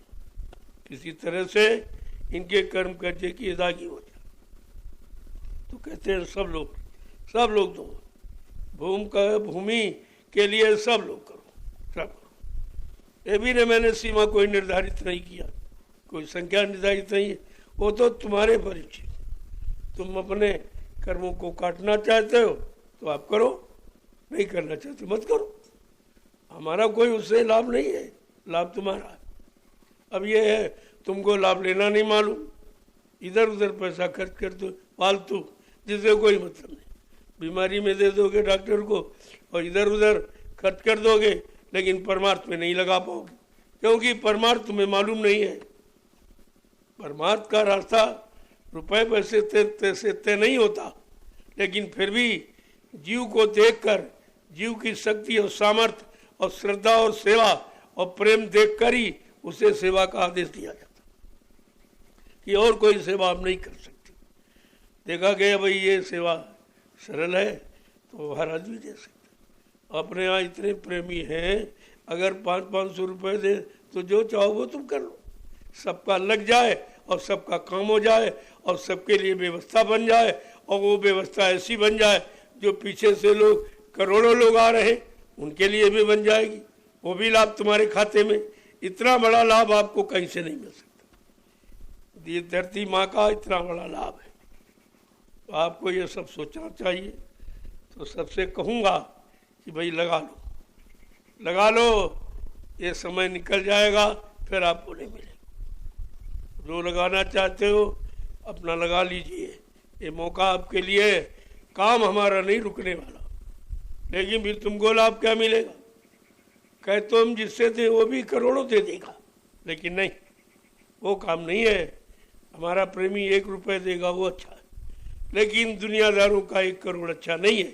Speaker 1: किसी तरह से इनके कर्म कर्जे की अदायगी हो जाए। तो कहते हैं सब लोग दो, भूमि के लिए सब लोग करो, सब करो। ये भी ने मैंने सीमा कोई निर्धारित नहीं किया, कोई संख्या निर्धारित नहीं है, वो तो तुम्हारे परिचय। तुम अपने कर्मों को काटना चाहते हो तो आप करो, नहीं करना चाहते मत करो, हमारा कोई उससे लाभ नहीं है, लाभ तुम्हारा है। अब ये है तुमको लाभ लेना नहीं मालूम, इधर उधर पैसा खर्च कर दो फालतू, जिससे कोई मतलब नहीं। बीमारी में दे दोगे डॉक्टर को और इधर उधर खर्च कर दोगे, लेकिन परमार्थ में नहीं लगा पाओगे, क्योंकि परमार्थ तुम्हें मालूम नहीं है। परमार्थ का रास्ता रुपए पैसे तय नहीं होता, लेकिन फिर भी जीव को देखकर, जीव की शक्ति और सामर्थ्य और श्रद्धा और सेवा और प्रेम देखकर ही उसे सेवा का आदेश दिया जाता कि और कोई सेवा आप नहीं कर सकते। देखा गया भाई ये सेवा सरल है तो हर आदमी दे सकता, अपने यहाँ इतने प्रेमी हैं, अगर 500-500 रुपये दे तो जो चाहो वो तुम कर लो, सबका लग जाए और सबका काम हो जाए और सबके लिए व्यवस्था बन जाए, और वो व्यवस्था ऐसी बन जाए जो पीछे से लोग करोड़ों लोग आ रहे उनके लिए भी बन जाएगी, वो भी लाभ तुम्हारे खाते में। इतना बड़ा लाभ आपको कहीं से नहीं मिल सकता, ये धरती माँ का इतना बड़ा लाभ है। तो आपको ये सब सोचना चाहिए। तो सबसे कहूँगा कि भाई लगा लो, ये समय निकल जाएगा फिर आपको नहीं मिलेगा। जो लगाना चाहते हो अपना लगा लीजिए, ये मौका आपके लिए, काम हमारा नहीं रुकने वाला, लेकिन फिर तुमको लाभ क्या मिलेगा? कहे तो हम जिससे थे वो भी करोड़ों दे देगा, लेकिन नहीं, वो काम नहीं है। हमारा प्रेमी 1 रुपये देगा वो अच्छा है, लेकिन दुनियादारों का 1 करोड़ अच्छा नहीं है,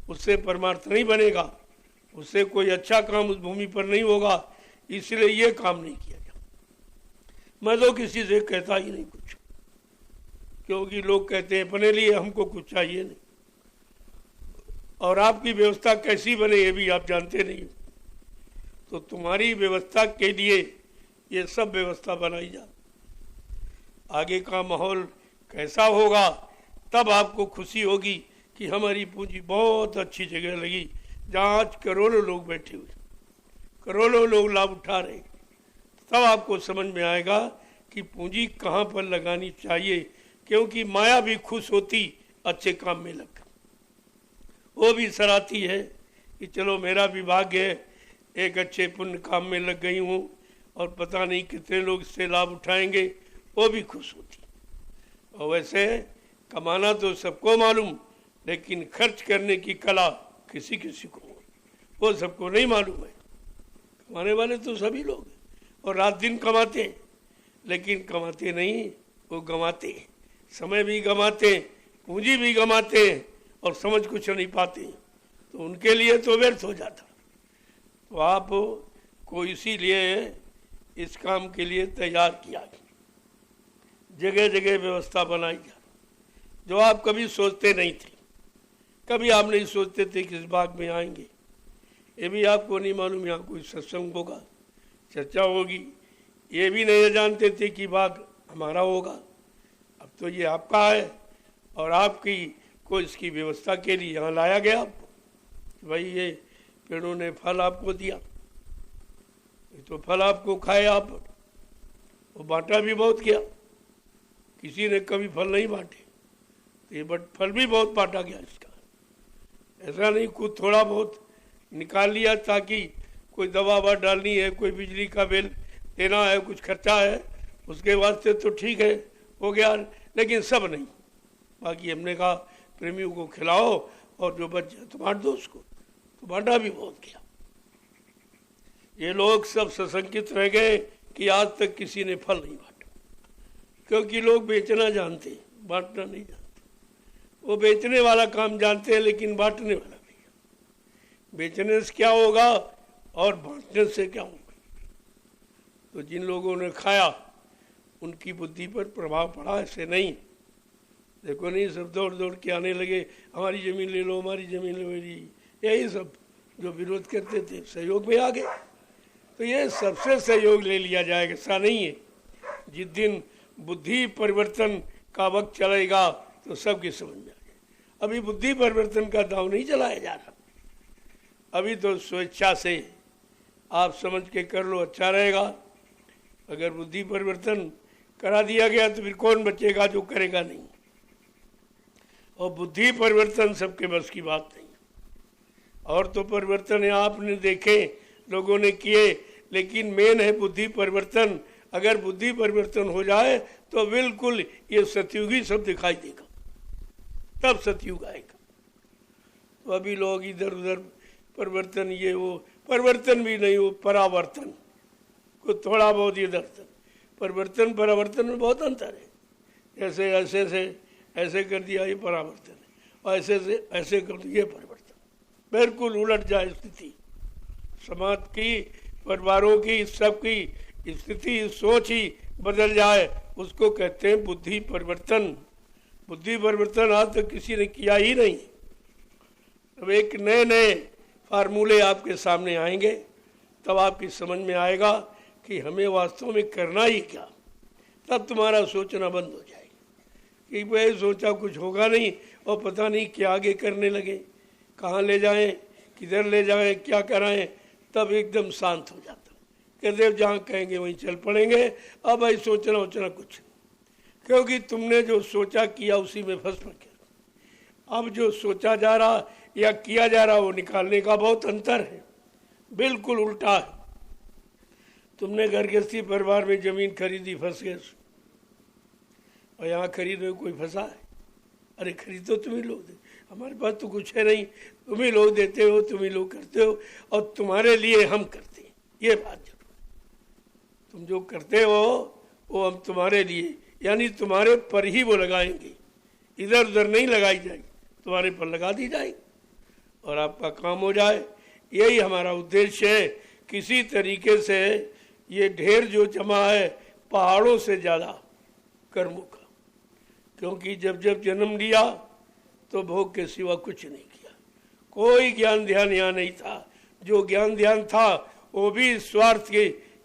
Speaker 1: उससे परमार्थ नहीं बनेगा, उससे कोई अच्छा काम उस भूमि पर नहीं होगा, इसलिए ये काम नहीं किया जाए। मैं तो किसी से कहता ही नहीं कुछ, क्योंकि लोग कहते हैं अपने लिए, हमको कुछ चाहिए नहीं, और आपकी व्यवस्था कैसी बने ये भी आप जानते नहीं। तो तुम्हारी व्यवस्था के लिए ये सब व्यवस्था बनाई जा, आगे का माहौल कैसा होगा तब आपको खुशी होगी कि हमारी पूंजी बहुत अच्छी जगह लगी, जहाँ आज करोड़ों लोग बैठे हुए, करोड़ों लोग लाभ उठा रहे, तब आपको समझ में आएगा कि पूंजी कहाँ पर लगानी चाहिए। क्योंकि माया भी खुश होती अच्छे काम में लग, वो भी सराहती है कि चलो मेरा भी भाग्य है, एक अच्छे पुण्य काम में लग गई हूँ और पता नहीं कितने लोग इससे लाभ उठाएंगे, वो भी खुश होती। और वैसे कमाना तो सबको मालूम, लेकिन खर्च करने की कला किसी किसी को, वो सबको नहीं मालूम है। कमाने वाले तो सभी लोग हैं और रात दिन कमाते हैं, लेकिन कमाते नहीं, वो गंवाते, समय भी गंवाते, पूंजी भी गंवाते और समझ कुछ नहीं पाते, तो उनके लिए तो व्यर्थ हो जाता। तो आप को इसीलिए इस काम के लिए तैयार किया, जगह जगह व्यवस्था बनाई जा, जो आप कभी सोचते नहीं थे, कभी आप नहीं सोचते थे कि इस बाग में आएंगे, ये भी आपको नहीं मालूम यहाँ कोई सत्संग होगा, चर्चा होगी, ये भी नहीं जानते थे कि बाग हमारा होगा। अब तो ये आपका है और आपकी को इसकी व्यवस्था के लिए यहाँ लाया गया आपको, भाई ये पेड़ों ने फल आपको दिया, तो फल आपको खाए आप, वो बांटा भी बहुत किया, किसी ने कभी फल नहीं बांटे, तो ये बट फल भी बहुत बांटा गया इसका। ऐसा नहीं कुछ थोड़ा बहुत निकाल लिया ताकि कोई दवा ववा डालनी है, कोई बिजली का बिल देना है, कुछ खर्चा है, उसके वास्ते तो ठीक है हो गया, लेकिन सब नहीं। बाकी हमने कहा प्रेमियों को खिलाओ और जो बच जाए तो बांट दो उसको, तो बांटा भी बहुत किया। ये लोग सब सशंकित रह गए कि आज तक किसी ने फल नहीं बांटा, क्योंकि लोग बेचना जानते, बांटना नहीं जानते। वो बेचने वाला काम जानते हैं लेकिन बांटने वाला नहीं। बेचने से क्या होगा और बांटने से क्या होगा? तो जिन लोगों ने खाया उनकी बुद्धि पर प्रभाव पड़ा, ऐसे नहीं। देखो नहीं, सब दौड़ दौड़ के आने लगे, हमारी ज़मीन ले लो, हमारी ज़मीन ले लो, यही सब जो विरोध करते थे सहयोग में आ गए। तो ये सबसे सहयोग ले लिया जाएगा, ऐसा नहीं है। जिस दिन बुद्धि परिवर्तन का वक्त चलेगा तो सबकी समझ में आ जाए। अभी बुद्धि परिवर्तन का दाव नहीं चलाया जा रहा, अभी तो स्वेच्छा से आप समझ के कर लो, अच्छा रहेगा। अगर बुद्धि परिवर्तन करा दिया गया तो फिर कौन बचेगा जो करेगा नहीं। और बुद्धि परिवर्तन सबके बस की बात नहीं। और तो परिवर्तन है आपने देखे, लोगों ने किए, लेकिन मेन है बुद्धि परिवर्तन। अगर बुद्धि परिवर्तन हो जाए तो बिल्कुल ये सतयुगी सब दिखाई देगा, तब सतयुग आएगा। तो अभी लोग इधर उधर परिवर्तन, ये वो परिवर्तन भी नहीं, वो परावर्तन, कुछ थोड़ा बहुत इधर परिवर्तन परावर्तन में बहुत अंतर है। जैसे ऐसे से ऐसे कर दिया ये परावर्तन है, और ऐसे से ऐसे कर दिया ये परिवर्तन। बिल्कुल उलट जाए स्थिति, समाज की, परिवारों की, सबकी स्थिति, सोच ही बदल जाए, उसको कहते हैं बुद्धि परिवर्तन। बुद्धि परिवर्तन आज तक किसी ने किया ही नहीं। अब एक नए नए फार्मूले आपके सामने आएंगे, तब आपकी समझ में आएगा कि हमें वास्तव में करना ही क्या। तब तुम्हारा सोचना बंद हो जाएगा कि भाई सोचा कुछ होगा नहीं और पता नहीं क्या आगे करने लगे, कहाँ ले जाएं, किधर ले जाएं, क्या कराएं। तब एकदम शांत हो जाता। कहते जहाँ कहेंगे वहीं चल पड़ेंगे। अब भाई सोचना वोचना कुछ नहीं, क्योंकि तुमने जो सोचा किया उसी में फंस पड़े। अब जो सोचा जा रहा या किया जा रहा वो निकालने का बहुत अंतर है, बिल्कुल उल्टा है। तुमने घर गृहस्थी परिवार में जमीन खरीदी, फंस गए, और यहाँ खरीद रहे कोई फंसा है। अरे खरीद तो तुम ही लोग दे, हमारे पास तो कुछ है नहीं, तुम ही लोग देते हो, तुम ही लोग करते हो, और तुम्हारे लिए हम करते हैं। ये बात जरूर, तुम जो करते हो वो हम तुम्हारे लिए, यानी तुम्हारे पर ही वो लगाएंगे, इधर उधर नहीं लगाई जाएगी, तुम्हारे पर लगा दी जाएगी और आपका काम हो जाए। यही हमारा उद्देश्य है। किसी तरीके से ये ढेर जो जमा है पहाड़ों से ज़्यादा कर्मों का, क्योंकि जब जब जन्म लिया तो भोग के सिवा कुछ नहीं किया, कोई ज्ञान ध्यान यहाँ नहीं था। जो ज्ञान ध्यान था वो भी स्वार्थ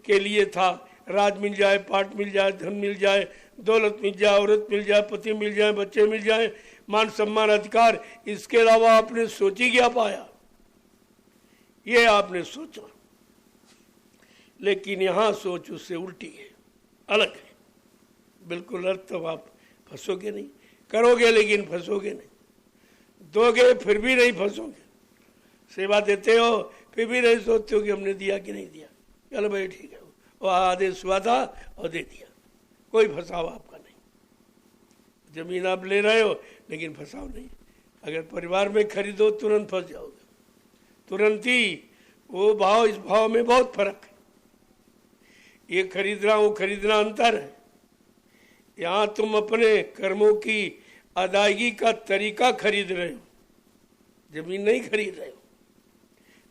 Speaker 1: के लिए था। राज मिल जाए, पाट मिल जाए, धन मिल जाए, दौलत मिल जाए, औरत मिल जाए, पति मिल जाए, बच्चे मिल जाए, मान सम्मान अधिकार, इसके अलावा आपने सोच ही क्या पाया? ये आपने सोचा, लेकिन यहाँ सोच उससे उल्टी है, अलग है बिल्कुल। अर्थ तब आप फंसोगे नहीं, करोगे लेकिन फंसोगे नहीं, दोगे फिर भी नहीं फंसोगे। सेवा देते हो फिर भी नहीं सोचते हो कि हमने दिया कि नहीं दिया, चलो भाई ठीक है, वो आदेश हुआ था और दे दिया, कोई फंसाव आपका नहीं। जमीन आप ले रहे हो लेकिन फंसाव नहीं। अगर परिवार में खरीदो तुरंत फंस जाओगे, तुरंत ही। वो भाव इस भाव में बहुत फर्क है। ये खरीदना वो खरीदना अंतर है। यहाँ तुम अपने कर्मों की अदायगी का तरीका खरीद रहे हो, जमीन नहीं खरीद रहे हो।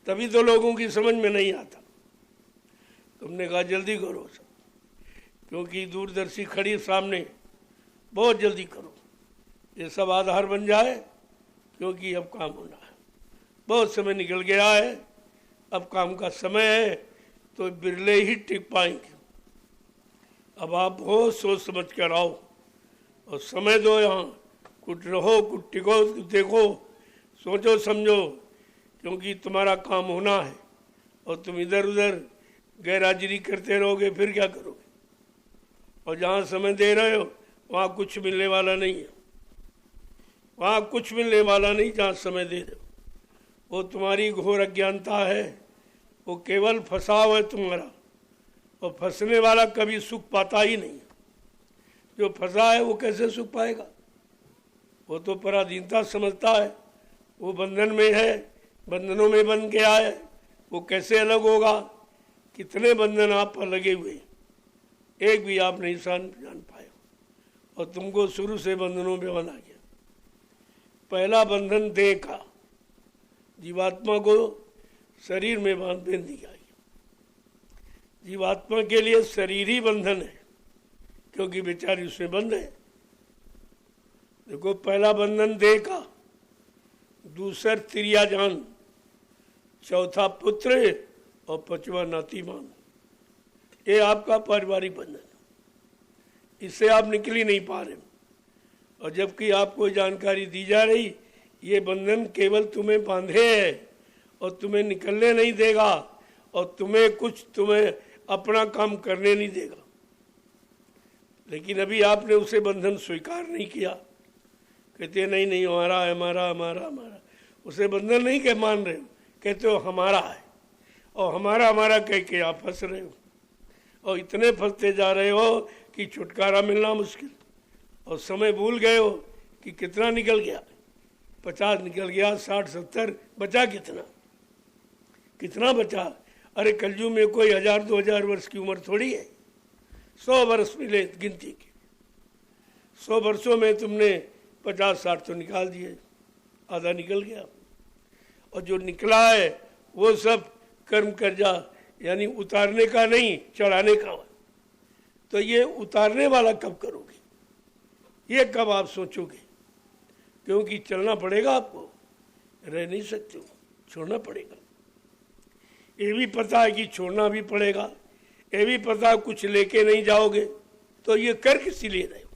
Speaker 1: तभी तो लोगों की समझ में नहीं आता। तुमने कहा जल्दी करो सब, क्योंकि दूरदर्शी खड़ी सामने, बहुत जल्दी करो, ये सब आधार बन जाए, क्योंकि अब काम होना है। बहुत समय निकल गया है, अब काम का समय है, तो बिरले ही टिक पाएंगे। अब आप बहुत सोच समझ कर आओ और समय दो, यहाँ कुछ रहो, कुछ टिको, देखो, सोचो समझो, क्योंकि तुम्हारा काम होना है। और तुम इधर उधर गैरहाजिरी करते रहोगे फिर क्या करोगे? और जहाँ समय दे रहे हो वहाँ कुछ मिलने वाला नहीं है, वहाँ कुछ मिलने वाला नहीं जहाँ समय दे रहे हो। वो तुम्हारी घोर अज्ञानता है, वो केवल फंसाव है तुम्हारा। और फंसने वाला कभी सुख पाता ही नहीं। जो फंसा है वो कैसे सुख पाएगा? वो तो पराधीनता समझता है, वो बंधन में है, बंधनों में बन गया है, वो कैसे अलग होगा? कितने बंधन आप पर लगे हुए, एक भी आप नहीं जान पाए, और तुमको शुरू से बंधनों में बंधा गया। पहला बंधन देह का, जीवात्मा को शरीर में बांध दिया। जीवात्मा के लिए शरीर ही बंधन है, क्योंकि बेचारी उसमें बंध है। देखो, पहला बंधन देह का, दूसरा त्रिया जान, चौथा पुत्र और पांचवा नातीमान। ये आपका पारिवारिक बंधन, इससे आप निकल ही नहीं पा रहे। और जबकि आपको जानकारी दी जा रही, ये बंधन केवल तुम्हें बांधे है और तुम्हें निकलने नहीं देगा, और तुम्हें अपना काम करने नहीं देगा। लेकिन अभी आपने उसे बंधन स्वीकार नहीं किया। कहते नहीं नहीं हमारा है, हमारा हमारा हमारा, उसे बंधन नहीं कह मान रहे हो, कहते हो हमारा है, और हमारा हमारा कह के आप फंस रहे हो। और इतने फंसते जा रहे हो कि छुटकारा मिलना मुश्किल। और समय भूल गए हो कि कितना निकल गया, 50 निकल गया, 60 70, बचा कितना बचा? अरे कलयुग में कोई 1000-2000 वर्ष की उम्र थोड़ी है। 100 वर्ष मिले गिनती के, 100 वर्षों में तुमने 50-60 तो निकाल दिए, आधा निकल गया। और जो निकला है वो सब कर्म कर जा, यानी उतारने का नहीं, चढ़ाने का। तो ये उतारने वाला कब करोगे? ये कब आप सोचोगे? क्योंकि चलना पड़ेगा आपको, रह नहीं सकते हो, छोड़ना पड़ेगा। ये भी पता है कि छोड़ना भी पड़ेगा, ये भी पता है कुछ लेके नहीं जाओगे, तो ये कर किस लिए रहे हो?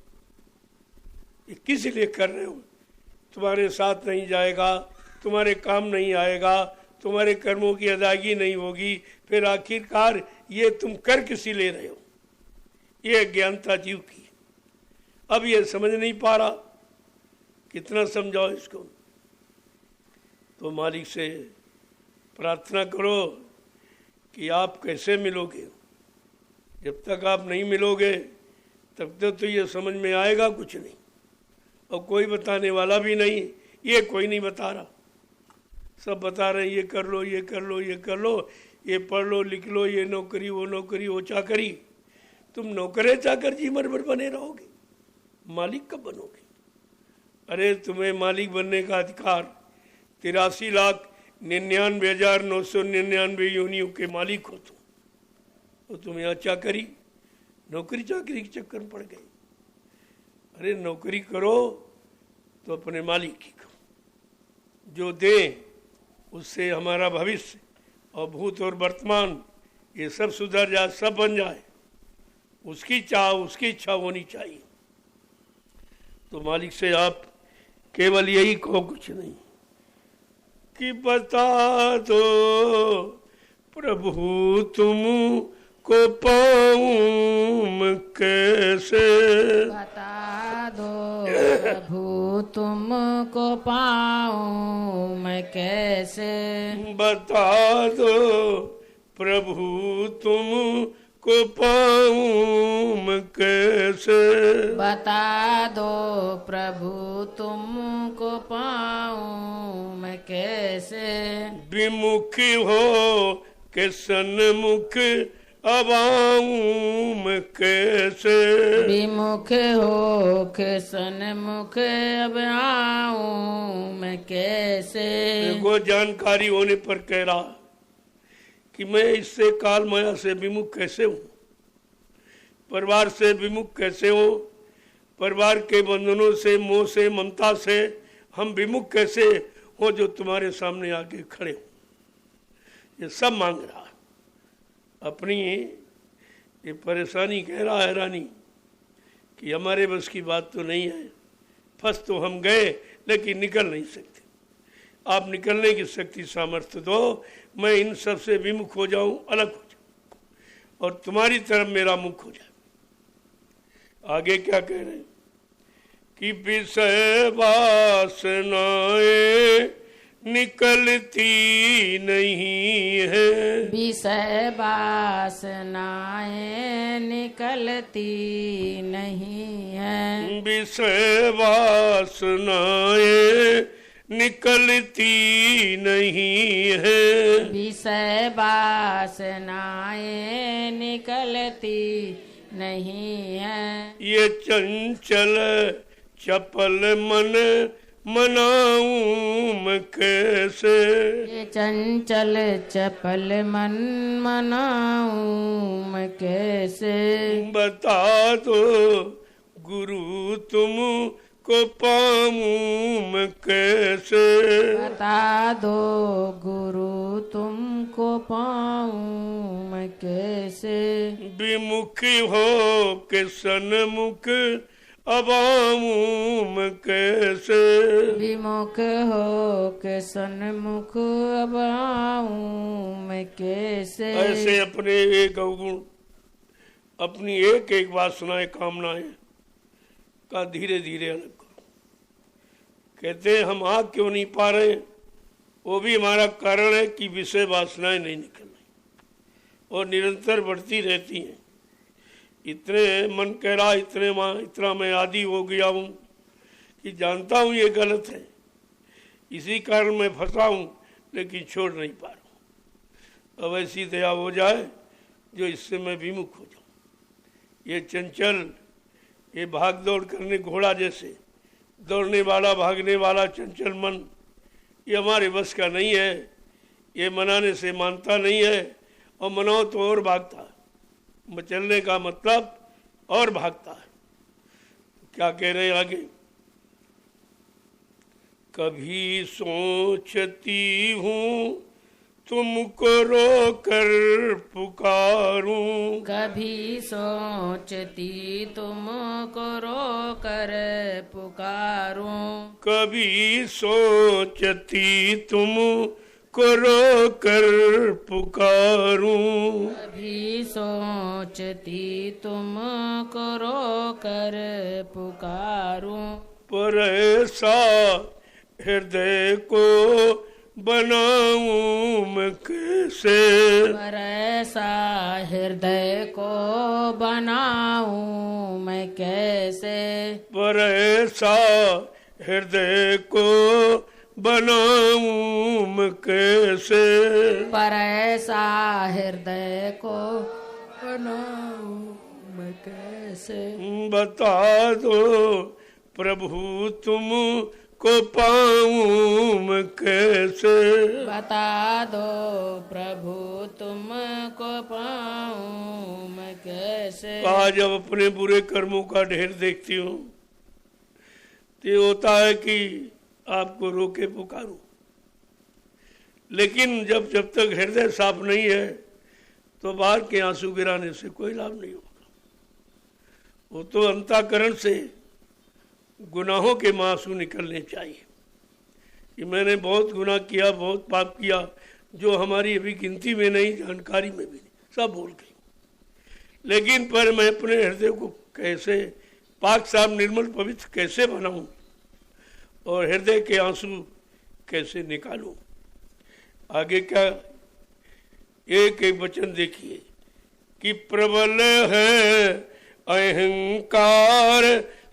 Speaker 1: ये किस लिए कर रहे हो? तुम्हारे साथ नहीं जाएगा, तुम्हारे काम नहीं आएगा, तुम्हारे कर्मों की अदायगी नहीं होगी, फिर आखिरकार ये तुम कर किस ले रहे हो? ये अज्ञानता जीव की। अब ये समझ नहीं पा रहा, कितना समझाओ इसको। तो मालिक से प्रार्थना करो कि आप कैसे मिलोगे। जब तक आप नहीं मिलोगे तब तक तो ये समझ में आएगा कुछ नहीं, और कोई बताने वाला भी नहीं। ये कोई नहीं बता रहा, सब बता रहे हैं ये कर लो, ये कर लो, ये कर लो, ये पढ़ लो, लिख लो, ये नौकरी, वो चाकरी। तुम नौकरे चाकर जी मर बने रहोगे, मालिक कब बनोगे? अरे तुम्हें मालिक बनने का अधिकार 83,99,999 योनियों के मालिक हो तुम, तो तुम यहाँ चाकरी, नौकरी चाकरी के चक्कर में पड़ गए। अरे नौकरी करो तो अपने मालिक की करो, जो दे उससे हमारा भविष्य और भूत और वर्तमान ये सब सुधर जाए, सब बन जाए, उसकी चाह, उसकी इच्छा होनी चाहिए। तो मालिक से आप केवल यही कहो, कुछ नहीं, कि बता दो प्रभु तुम को पाऊं मैं कैसे।
Speaker 2: बता दो प्रभु तुमको पाऊं मैं कैसे।
Speaker 1: बता दो प्रभु तुम को पाऊं मैं कैसे।
Speaker 2: बता दो प्रभु तुमको पाऊं मैं कैसे।
Speaker 1: विमुख हो के सन्मुख अब आऊं मैं कैसे।
Speaker 2: विमुख हो के सन्मुख अब आऊं मैं कैसे।
Speaker 1: देखो जानकारी होने पर कह रहा कि मैं इससे काल माया से विमुख कैसे हूँ, परिवार से विमुख कैसे हो, परिवार के बंधनों से, मोह से, ममता से हम विमुख कैसे हो, जो तुम्हारे सामने आके खड़े हो। ये सब मांग रहा, अपनी ये परेशानी कह रहा है रानी कि हमारे बस की बात तो नहीं है, फंस तो हम गए लेकिन निकल नहीं सकते। आप निकलने की शक्ति सामर्थ्य दो, मैं इन सब से विमुख हो जाऊं, अलग हो जाऊं और तुम्हारी तरफ मेरा मुख हो जाए। आगे क्या कह रहे हैं कि विषय वासनाएं निकलती नहीं है।
Speaker 2: विषय वासनाएं निकलती नहीं है।
Speaker 1: विषय वासनाएं निकलती नहीं है।
Speaker 2: विषय वासनाएं निकलती नहीं है।
Speaker 1: ये चंचल चपल मन मनाऊं मैं कैसे।
Speaker 2: ये चंचल चपल मन मनाऊं मैं कैसे।
Speaker 1: बता दो गुरु तुम को पाऊं मैं कैसे।
Speaker 2: बता दो गुरु तुमको पाऊं मैं कैसे।
Speaker 1: विमुख हो के सन्मुख अब आऊं मैं कैसे।
Speaker 2: विमुख हो के सन्मुख अब आऊं मैं कैसे।
Speaker 1: ऐसे अपने एक अवगुण, अपनी एक एक वासनाएं, कामनाएं का धीरे धीरे अलग करो। कहते हैं हम आग क्यों नहीं पा रहे, वो भी हमारा कारण है कि विषय वासनाएं नहीं निकल रही और निरंतर बढ़ती रहती हैं। इतने मन कह रहा इतना मैं आदी हो गया हूँ कि जानता हूँ ये गलत है, इसी कारण मैं फंसा हूँ लेकिन छोड़ नहीं पा रहा हूँ। अब ऐसी दया हो जाए जो इससे मैं विमुख हो जाऊँ। ये चंचल, ये भाग दौड़ करने घोड़ा जैसे दौड़ने वाला, भागने वाला चंचल मन, ये हमारे बस का नहीं है। ये मनाने से मानता नहीं है और मनाओ तो और भागता है। मचलने का मतलब और भागता है। क्या कह रहे हैं आगे, कभी सोचती हूँ तुमको रो कर पुकारूं।
Speaker 2: कभी सोचती तुमको रो कर पुकारूं।
Speaker 1: कभी सोचती तुमको रो कर पुकारूं।
Speaker 2: कभी सोचती तुमको रो कर पुकारूं।
Speaker 1: पर ऐसा हृदय को बनाऊं मैं कैसे।
Speaker 2: पर ऐसा हृदय को बनाऊं मैं कैसे।
Speaker 1: पर ऐसा हृदय को बनाऊं मैं कैसे।
Speaker 2: पर ऐसा हृदय को बनाऊं मैं कैसे।
Speaker 1: बता दो प्रभु तुम को पाऊं मैं कैसे।
Speaker 2: बता दो प्रभु तुमको पाऊं मैं कैसे।
Speaker 1: आज जब अपने बुरे कर्मों का ढेर देखती हूँ तो ये होता है कि आपको रोके पुकारूं, लेकिन जब तक हृदय साफ नहीं है तो बाहर के आंसू गिराने से कोई लाभ नहीं होगा। वो तो अंतःकरण से गुनाहों के आंसू निकलने चाहिए कि मैंने बहुत गुनाह किया, बहुत पाप किया, जो हमारी अभी गिनती में नहीं, जानकारी में भी नहीं, सब भूल गई। लेकिन पर मैं अपने हृदय को कैसे पाक साफ निर्मल पवित्र कैसे बनाऊं और हृदय के आंसू कैसे निकालूं। आगे क्या, एक एक वचन देखिए कि प्रबल है अहंकार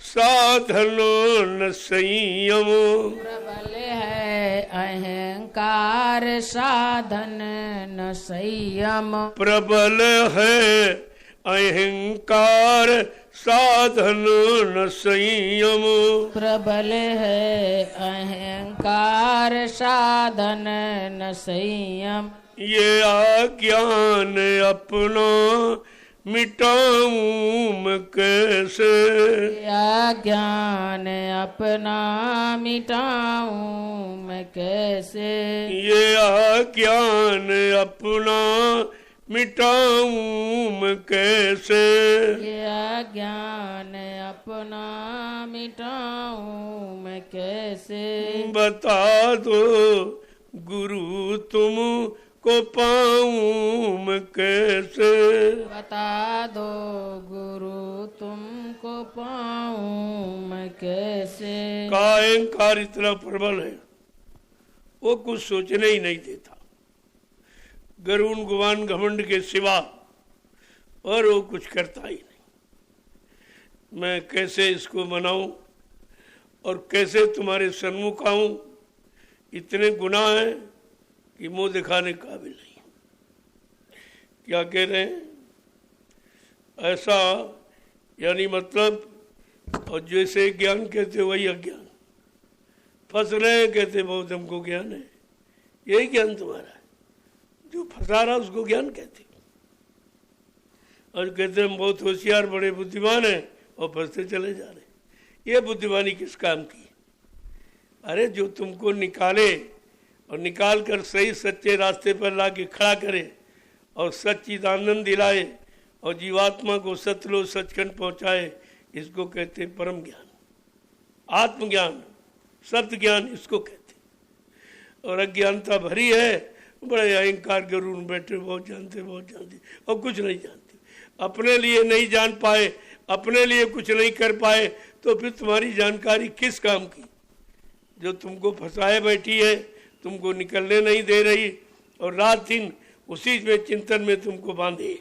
Speaker 1: साधनो न संयम।
Speaker 2: प्रबल है अहंकार साधन न संयम।
Speaker 1: प्रबल है अहंकार साधन न संयम।
Speaker 2: प्रबल है अहंकार साधन न संयम।
Speaker 1: ये अज्ञान अपना मिटाऊं मैं कैसे।
Speaker 2: ज्ञान अपना मिटाऊं मैं कैसे।
Speaker 1: ये अज्ञान अपना मिटाऊं मैं कैसे।
Speaker 2: ये ज्ञान अपना मिटाऊं मैं कैसे।
Speaker 1: बता दो गुरु तुम को पाऊं मैं कैसे।
Speaker 2: बता दो गुरु तुमको पाऊं मैं कैसे।
Speaker 1: का अहंकार इतना प्रबल है वो कुछ सोचने ही नहीं देता, गरुण गुमान घमंड के सिवा और वो कुछ करता ही नहीं। मैं कैसे इसको मनाऊं और कैसे तुम्हारे सन्मुख आऊं, इतने गुनाह हैं कि मुंह दिखाने काबिल नहीं। क्या कह रहे हैं, ऐसा यानी मतलब, और जैसे ज्ञान कहते वही अज्ञान। फंस रहे हैं, कहते बहुत हमको ज्ञान है, यही ज्ञान तुम्हारा है। जो फंसा रहा उसको ज्ञान कहते, और कहते हम बहुत होशियार बड़े बुद्धिमान हैं और फंसते चले जा रहे। ये बुद्धिमानी किस काम की। अरे जो तुमको निकाले और निकाल कर सही सच्चे रास्ते पर लाके खड़ा करे और सच्चिदानंद दिलाए और जीवात्मा को सतलो सचखंड पहुंचाए, इसको कहते परम ज्ञान, आत्मज्ञान, सत्य ज्ञान इसको कहते। और अज्ञानता भरी है, बड़े अहंकार गरुड़ बैठे, बहुत जानते और कुछ नहीं जानते। अपने लिए नहीं जान पाए, अपने लिए कुछ नहीं कर पाए, तो फिर तुम्हारी जानकारी किस काम की। जो तुमको फंसाए बैठी है, तुमको निकलने नहीं दे रही और रात दिन उसी में चिंतन में तुमको बांधे,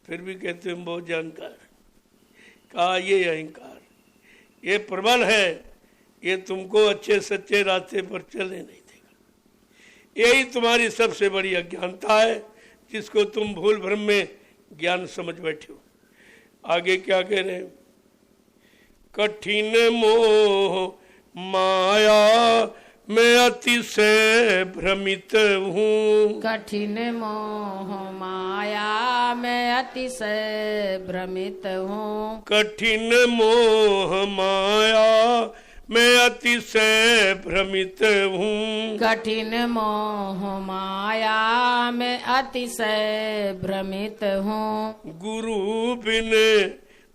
Speaker 1: फिर भी कहते हम बहुत जानकार। कहा ये अहंकार, ये प्रबल है, ये तुमको अच्छे सच्चे रास्ते पर चलने नहीं देगा। यही तुम्हारी सबसे बड़ी अज्ञानता है, जिसको तुम भूल भ्रम में ज्ञान समझ बैठे हो। आगे क्या कह रहे हैं, कठिन मोह माया मैं अतिशय भ्रमित हूँ।
Speaker 2: कठिन मोह माया मैं अतिशय भ्रमित हूँ।
Speaker 1: कठिन मोह माया मैं अतिशय भ्रमित हूँ।
Speaker 2: कठिन मोह माया में अतिशय भ्रमित हूँ।
Speaker 1: गुरु बिन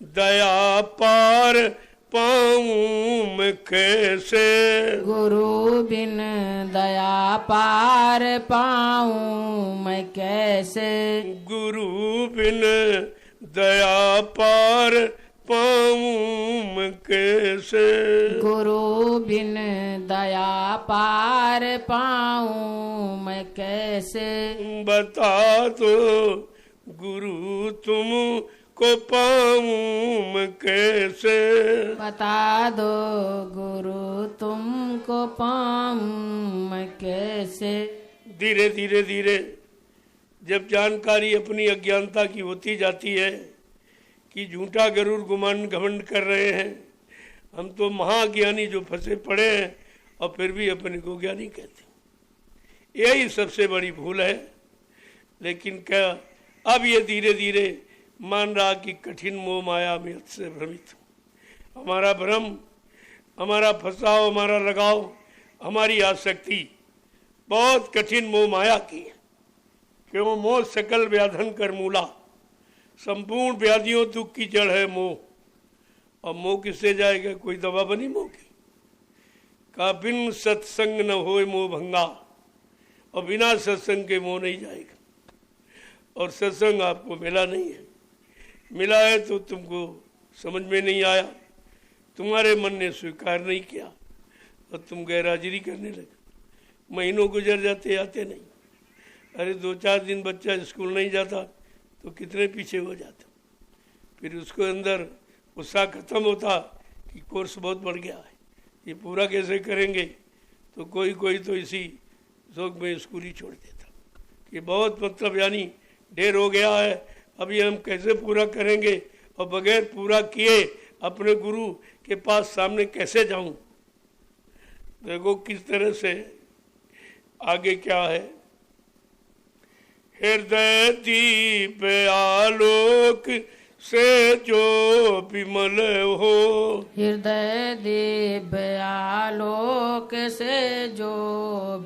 Speaker 1: दया पार पाऊँ मैं कैसे।
Speaker 2: गुरु बिन दया पार पाऊँ मैं कैसे।
Speaker 1: गुरु बिन दया पार पाऊँ मैं कैसे।
Speaker 2: गुरु बिन दया पार पाऊँ मैं कैसे।
Speaker 1: बता दो गुरु तुम को पाऊँ मैं कैसे।
Speaker 2: बता दो गुरु तुमको पाऊँ मैं कैसे।
Speaker 1: धीरे धीरे धीरे जब जानकारी अपनी अज्ञानता की होती जाती है कि झूठा गरुड़ गुमान घमंड कर रहे हैं, हम तो महाज्ञानी जो फंसे पड़े हैं और फिर भी अपने को ज्ञानी कहते, यही सबसे बड़ी भूल है। लेकिन क्या अब ये धीरे धीरे मान रहा कि कठिन मोह माया में से भ्रमित हूँ। हमारा भ्रम, हमारा फंसाव, हमारा लगाव, हमारी आसक्ति बहुत कठिन मोह माया की है। क्यों? मोह सकल व्याधन कर मूला, संपूर्ण व्याधियों दुख की जड़ है मोह। और मोह किससे जाएगा? कोई दवा बनी मोह की? का बिन सत्संग न होए मोह भंगा, और बिना सत्संग के मोह नहीं जाएगा। और सत्संग आपको मिला नहीं है, मिला है तो तुमको समझ में नहीं आया, तुम्हारे मन ने स्वीकार नहीं किया और तुम गैरहाजिरी करने लगे। महीनों गुजर जाते, आते नहीं। अरे 2-4 दिन बच्चा स्कूल नहीं जाता तो कितने पीछे हो जाता। फिर उसको अंदर उत्साह खत्म होता कि कोर्स बहुत बढ़ गया है, ये पूरा कैसे करेंगे। तो कोई कोई तो इसी शौक में स्कूल ही छोड़ देता कि बहुत मतलब यानी ढेर हो गया है, अब ये हम कैसे पूरा करेंगे और बगैर पूरा किए अपने गुरु के पास सामने कैसे जाऊं। देखो किस तरह से आगे क्या है। हृदय दीप आलोक से जो विमल हो,
Speaker 2: हृदय दीप आलोक से जो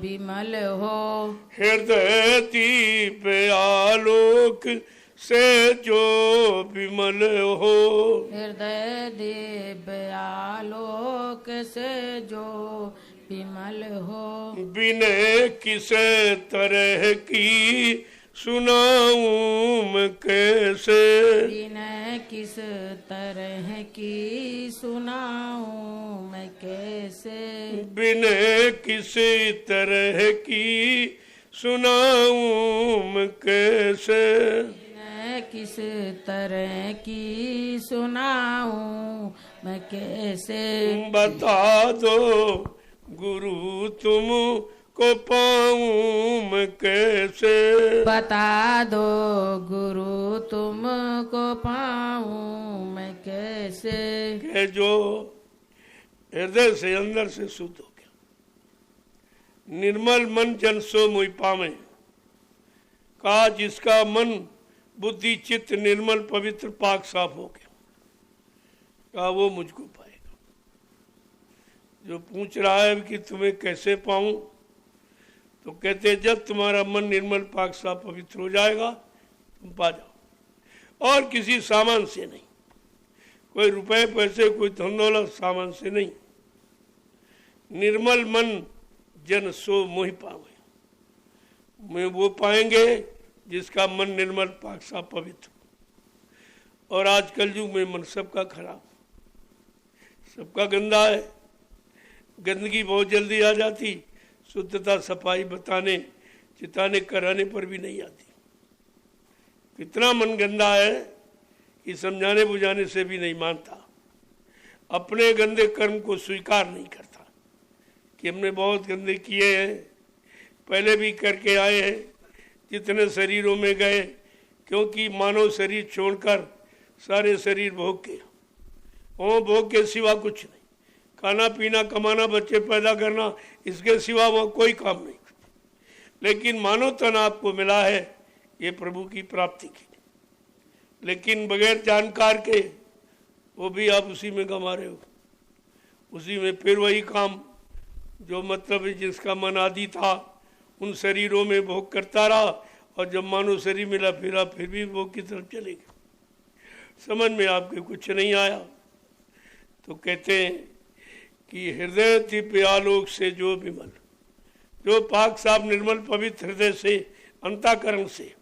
Speaker 2: विमल हो।
Speaker 1: हृदय दीप आलोक से जो विमल हो।
Speaker 2: हृदय दीप आलोक से जो विमल हो।
Speaker 1: बिने किस तरह की सुनाऊं मैं कैसे।
Speaker 2: बिना किस तरह की सुनाऊं मैं कैसे।
Speaker 1: बिने किस तरह की सुनाऊं मैं कैसे।
Speaker 2: बिना किस तरह की सुनाऊं मैं कैसे।
Speaker 1: बता दो गुरु तुम को पाऊं मैं कैसे।
Speaker 2: बता दो गुरु तुमको पाऊं मैं कैसे।
Speaker 1: कि जो हृदय से अंदर से शुद्ध हो गया, निर्मल मन जन सो मुझ पावे। कहा जिसका मन बुद्धि चित्त निर्मल पवित्र पाक साफ हो गया, कहा वो मुझको पाएगा। जो पूछ रहा है कि तुम्हें कैसे पाऊं, तो कहते जब तुम्हारा मन निर्मल पाक साफ पवित्र हो जाएगा तुम पा जाओ। और किसी सामान से नहीं, कोई रुपए पैसे कोई धन दौलत सामान से नहीं। निर्मल मन जन सो मोहि पावे, मैं वो पाएंगे जिसका मन निर्मल पाक साफ पवित्र। और आजकल युग में मन सबका खराब, सबका गंदा है। गंदगी बहुत जल्दी आ जाती, शुद्धता सफाई बताने चिताने कराने पर भी नहीं आती। कितना मन गंदा है कि समझाने बुझाने से भी नहीं मानता। अपने गंदे कर्म को स्वीकार नहीं करता कि हमने बहुत गंदे किए हैं, पहले भी करके आए हैं, जितने शरीरों में गए। क्योंकि मानव शरीर छोड़कर सारे शरीर भोग के, वो भोग के सिवा कुछ नहीं। खाना पीना कमाना बच्चे पैदा करना, इसके सिवा वो कोई काम नहीं। लेकिन मानव तन आपको मिला है ये प्रभु की प्राप्ति के लिए, लेकिन बगैर जानकार के वो भी आप उसी में गंवा रहे हो। उसी में फिर वही काम जो मतलब जिसका मन आदि था उन शरीरों में भोग करता रहा, और जब मानव शरीर मिला फिर भी भोग की तरफ चले गए। समझ में आपके कुछ नहीं आया। तो कहते हैं कि हृदय दिव्य आलोक से जो विमल, जो पाक साफ निर्मल पवित्र हृदय से, अंतःकरण से,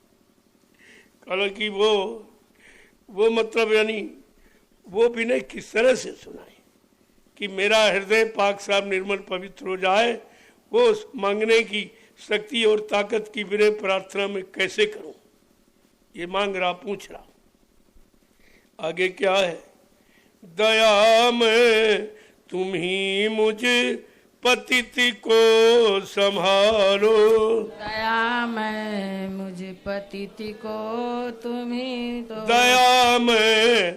Speaker 1: हालांकि वो मतलब यानी वो विनय किस तरह से सुनाए कि मेरा हृदय पाक साफ निर्मल पवित्र हो जाए, वो मांगने की शक्ति और ताकत की विनय प्रार्थना में कैसे करूं, ये मांग रहा, पूछ रहा। आगे क्या है? दया में तुम ही मुझे पतित को संभालो,
Speaker 2: दया में मुझे पतित को तुम ही तो,
Speaker 1: दया में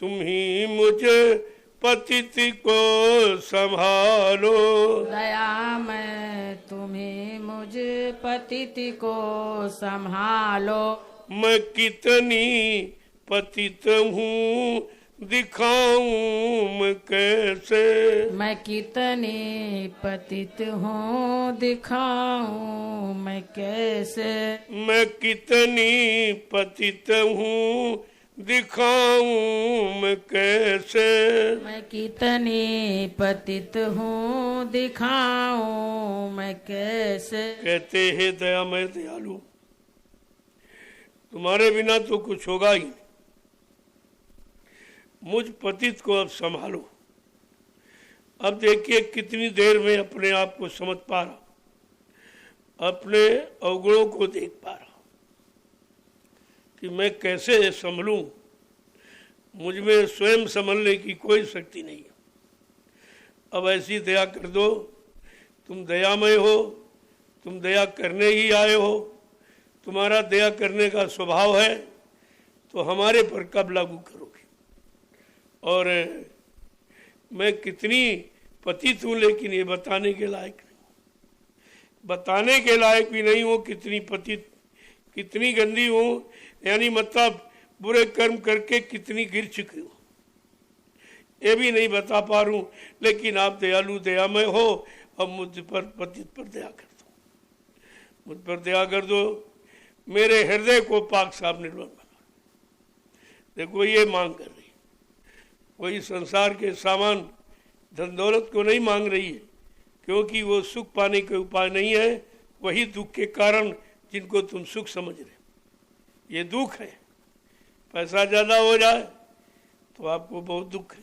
Speaker 1: तुम ही मुझे पतित को संभालो,
Speaker 2: दया में तुम ही मुझे पतित को संभालो।
Speaker 1: मैं कितनी पतित हूँ दिखाऊं मैं कैसे,
Speaker 2: मैं कितनी पतित हूँ दिखाऊं मैं कैसे,
Speaker 1: मैं कितनी पतित हूँ दिखाऊं मैं कैसे,
Speaker 2: मैं कितनी पतित हूँ दिखाऊं मैं कैसे।
Speaker 1: कहते हैं दयामय दयालु, तुम्हारे बिना तो कुछ होगा ही नहीं, मुझ पतित को अब संभालो। अब देखिए कितनी देर में अपने आप को समझ पा रहा, अपने अवगुणों को देख पा रहा कि मैं कैसे संभलूं। मुझ में स्वयं संभलने की कोई शक्ति नहीं है। अब ऐसी दया कर दो, तुम दयामय हो, तुम दया करने ही आए हो, तुम्हारा दया करने का स्वभाव है, तो हमारे पर कब लागू करोगे। और मैं कितनी पतित हूँ लेकिन ये बताने के लायक नहीं, बताने के लायक भी नहीं हूँ कितनी पतित, कितनी गंदी हूँ, यानी मतलब बुरे कर्म करके कितनी गिर चुकी हूँ, ये भी नहीं बता पा रहा हूँ। लेकिन आप दयालु दयामय हो, अब मुझ पर पतित पर दया कर दो, मुझ पर दया कर दो, मेरे हृदय को पाक साफ निर्मल बना। देखो ये मांग कर रही, कोई संसार के सामान धन दौलत को नहीं मांग रही है, क्योंकि वो सुख पाने के उपाय नहीं है, वही दुख के कारण जिनको तुम सुख समझ रहे, ये दुख है। पैसा ज़्यादा हो जाए तो आपको बहुत दुख है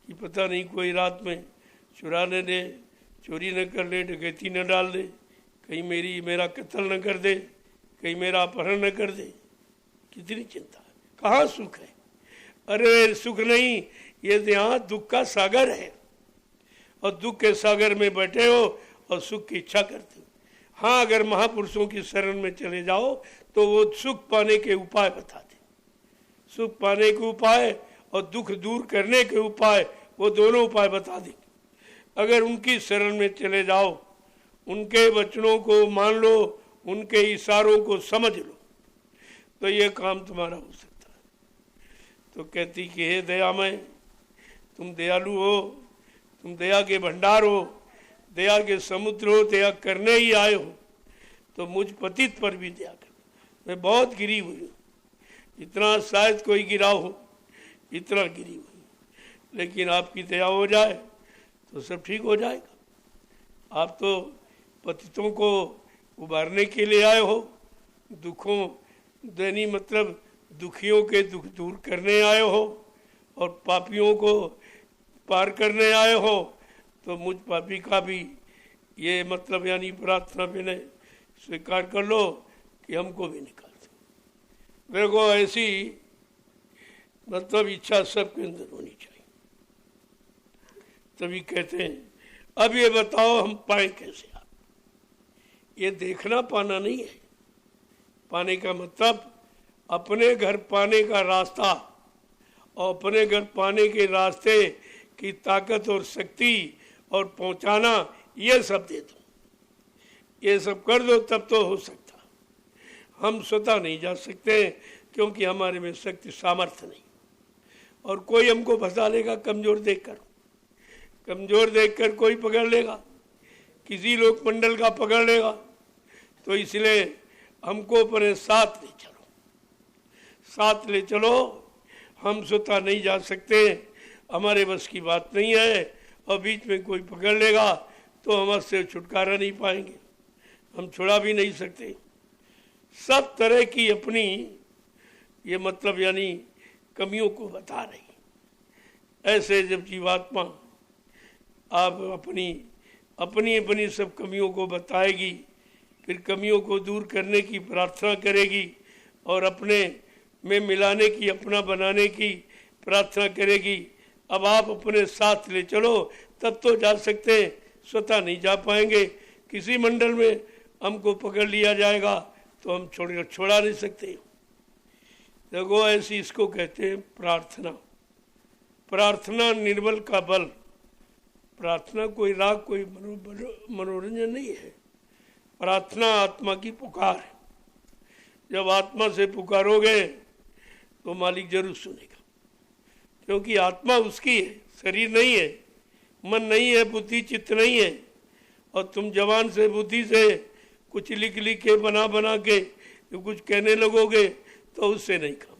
Speaker 1: कि पता नहीं कोई रात में चुरा न दे, चोरी न कर ले, डकैती न डाल दे, कहीं मेरा कत्ल न कर दे, कहीं मेरा अपहरण न कर दे। कितनी चिंता है, कहाँ सुख है? अरे सुख नहीं, ये यहाँ दुख का सागर है, और दुख के सागर में बैठे हो और सुख की इच्छा करते हो। हाँ, अगर महापुरुषों की शरण में चले जाओ तो वो सुख पाने के उपाय बताते, सुख पाने के उपाय और दुख दूर करने के उपाय, वो दोनों उपाय बता देंगे। अगर उनकी शरण में चले जाओ, उनके वचनों को मान लो, उनके इशारों को समझ लो, तो ये काम तुम्हारा हो सकता है। तो कहती कि हे दयामय, तुम दयालु हो, तुम दया के भंडार हो, दया के समुद्र हो, दया करने ही आए हो, तो मुझ पतित पर भी दया कर। मैं बहुत गिरी हुई हूँ, इतना शायद कोई गिरा हो, इतना गिरी हुई, लेकिन आपकी दया हो जाए तो सब ठीक हो जाएगा। आप तो पतितों को उबारने के लिए आए हो, दुखों देनी मतलब दुखियों के दुख दूर करने आए हो, और पापियों को पार करने आए हो, तो मुझ पापी का भी ये मतलब यानी प्रार्थना विनय स्वीकार कर लो कि हमको भी निकाल दो। मेरे को ऐसी मतलब इच्छा सबके अंदर होनी चाहिए। तभी कहते हैं अब ये बताओ हम पाए कैसे। आप ये देखना पाना नहीं है, पाने का मतलब अपने घर पाने का रास्ता, और अपने घर पाने के रास्ते की ताकत और शक्ति और पहुंचाना, ये सब दे दो, ये सब कर दो, तब तो हो सकता। हम स्वतः नहीं जा सकते क्योंकि हमारे में शक्ति सामर्थ्य नहीं, और कोई हमको फंसा लेगा कमजोर देखकर। कमजोर देखकर कोई पकड़ लेगा, किसी लोक मंडल का पकड़ लेगा। तो इसलिए हमको अपने साथ ले चलो, साथ ले चलो। हम स्वतः नहीं जा सकते, हमारे बस की बात नहीं है, और बीच में कोई पकड़ लेगा तो हम उससे छुटकारा नहीं पाएंगे, हम छुड़ा भी नहीं सकते। सब तरह की अपनी ये मतलब यानी कमियों को बता रही। ऐसे जब जीवात्मा आप अपनी अपनी अपनी सब कमियों को बताएगी, फिर कमियों को दूर करने की प्रार्थना करेगी और अपने में मिलाने की, अपना बनाने की प्रार्थना करेगी। अब आप अपने साथ ले चलो, तब तो जा सकते हैं, स्वतः नहीं जा पाएंगे। किसी मंडल में हमको पकड़ लिया जाएगा तो हम छोड़ा नहीं सकते। देखो ऐसी इसको कहते हैं प्रार्थना। प्रार्थना निर्बल का बल। प्रार्थना कोई राग, कोई मनोरंजन नहीं है। प्रार्थना आत्मा की पुकार है। जब आत्मा से पुकारोगे तो मालिक जरूर सुनेगा, क्योंकि आत्मा उसकी है, शरीर नहीं है, मन नहीं है, बुद्धि चित्त नहीं है। और तुम जवान से बुद्धि से कुछ लिख लिख के बना के कुछ कहने लगोगे तो उससे नहीं काम।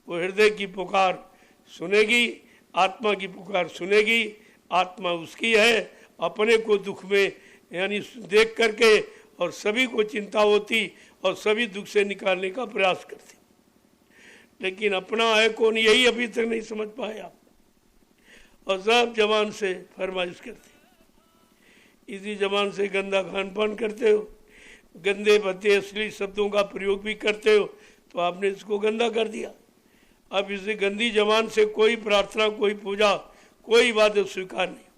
Speaker 1: वो हृदय की पुकार सुनेगी, आत्मा की पुकार सुनेगी। आत्मा उसकी है, अपने को दुख में यानी देख करके और सभी को चिंता होती और सभी दुख से निकालने का प्रयास करती। लेकिन अपना है कौन, यही अभी तक नहीं समझ पाए आप, और सब जवान से फरमाइश करते। इसी जबान से गंदा खान पान करते हो, गंदे भद्दे असली शब्दों का प्रयोग भी करते हो, तो आपने इसको गंदा कर दिया। अब इस गंदी जबान से कोई प्रार्थना, कोई पूजा, कोई इबादत स्वीकार नहीं।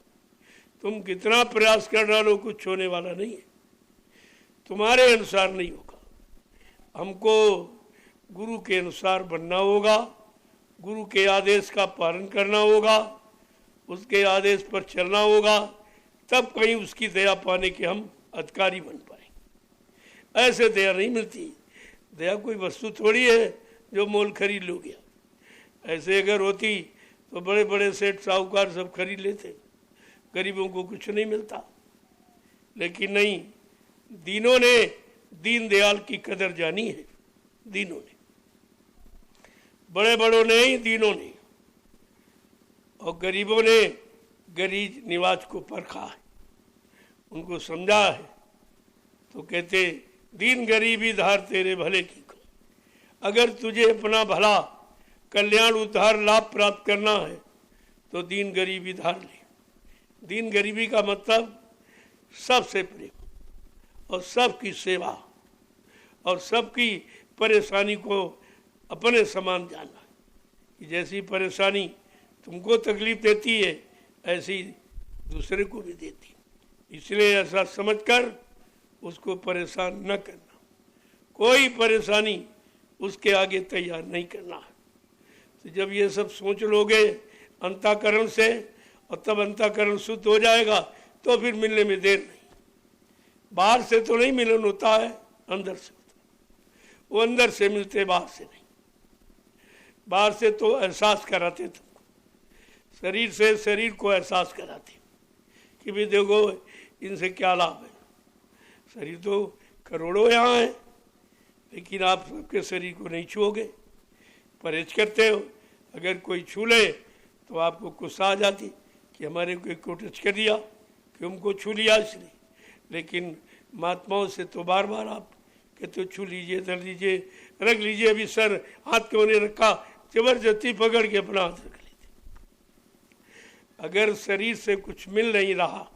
Speaker 1: तुम कितना प्रयास कर डालो, कुछ होने वाला नहीं है, तुम्हारे अनुसार नहीं होगा। हमको गुरु के अनुसार बनना होगा, गुरु के आदेश का पालन करना होगा, उसके आदेश पर चलना होगा, तब कहीं उसकी दया पाने के हम अधिकारी बन पाए। ऐसे दया नहीं मिलती। दया कोई वस्तु थोड़ी है जो मोल खरीद लो गया। ऐसे अगर होती तो बड़े बड़े सेठ साहूकार सब खरीद लेते, गरीबों को कुछ नहीं मिलता। लेकिन नहीं, दीनों ने दीन दयाल की कदर जानी है। दीनों ने, बड़े बड़ों ने ही, दीनों ने, और गरीबों ने गरीब निवाज को परखा है, उनको समझा है। तो कहते दीन गरीबी धार तेरे भले की को। अगर तुझे अपना भला, कल्याण, उद्धार, लाभ प्राप्त करना है तो दीन गरीबी धार ले। दीन गरीबी का मतलब सबसे प्रेम और सबकी सेवा और सबकी परेशानी को अपने समान जानना। कि जैसी परेशानी तुमको तकलीफ देती है ऐसी दूसरे को भी देती। इसलिए ऐसा समझकर उसको परेशान न करना, कोई परेशानी उसके आगे तैयार नहीं करना है। तो जब ये सब सोच लोगे अंतःकरण से, और तब अंतःकरण शुद्ध हो जाएगा, तो फिर मिलने में देर नहीं। बाहर से तो नहीं मिलन होता है, अंदर से होता है। वो अंदर से मिलते, बाहर से नहीं। बाहर से तो एहसास कराते तुमको, शरीर से शरीर को एहसास कराते कि भी देखो इनसे क्या लाभ है। शरीर तो करोड़ों यहाँ है, लेकिन आप सबके शरीर को नहीं छुओगे, परहेज करते हो। अगर कोई छू ले तो आपको गुस्सा आ जाती कि हमारे को टच कर दिया, कि हमको छू लिया इसलिए। लेकिन महात्माओं से तो बार बार आप कहते हो छू लीजिए, धर लीजिए, रख लीजिए। अभी सर हाथ क्यों नहीं रखा, जबरदस्ती पकड़ के अपना हाथ रख लेते। अगर शरीर से कुछ मिल नहीं रहा,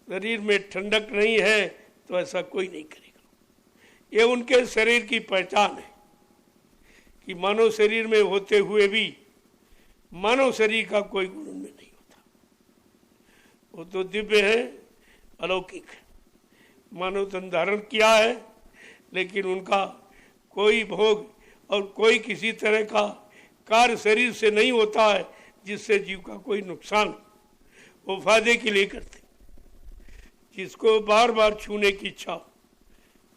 Speaker 1: शरीर में ठंडक नहीं है, तो ऐसा कोई नहीं करेगा। ये उनके शरीर की पहचान है कि मानव शरीर में होते हुए भी मानव शरीर का कोई गुण उनमें नहीं होता। वो तो दिव्य है, अलौकिक है, मानव तन धारण किया है, लेकिन उनका कोई भोग और कोई किसी तरह का कार्य शरीर से नहीं होता है जिससे जीव का कोई नुकसान। वो फायदे के लिए करते। जिसको बार बार छूने की इच्छा हो,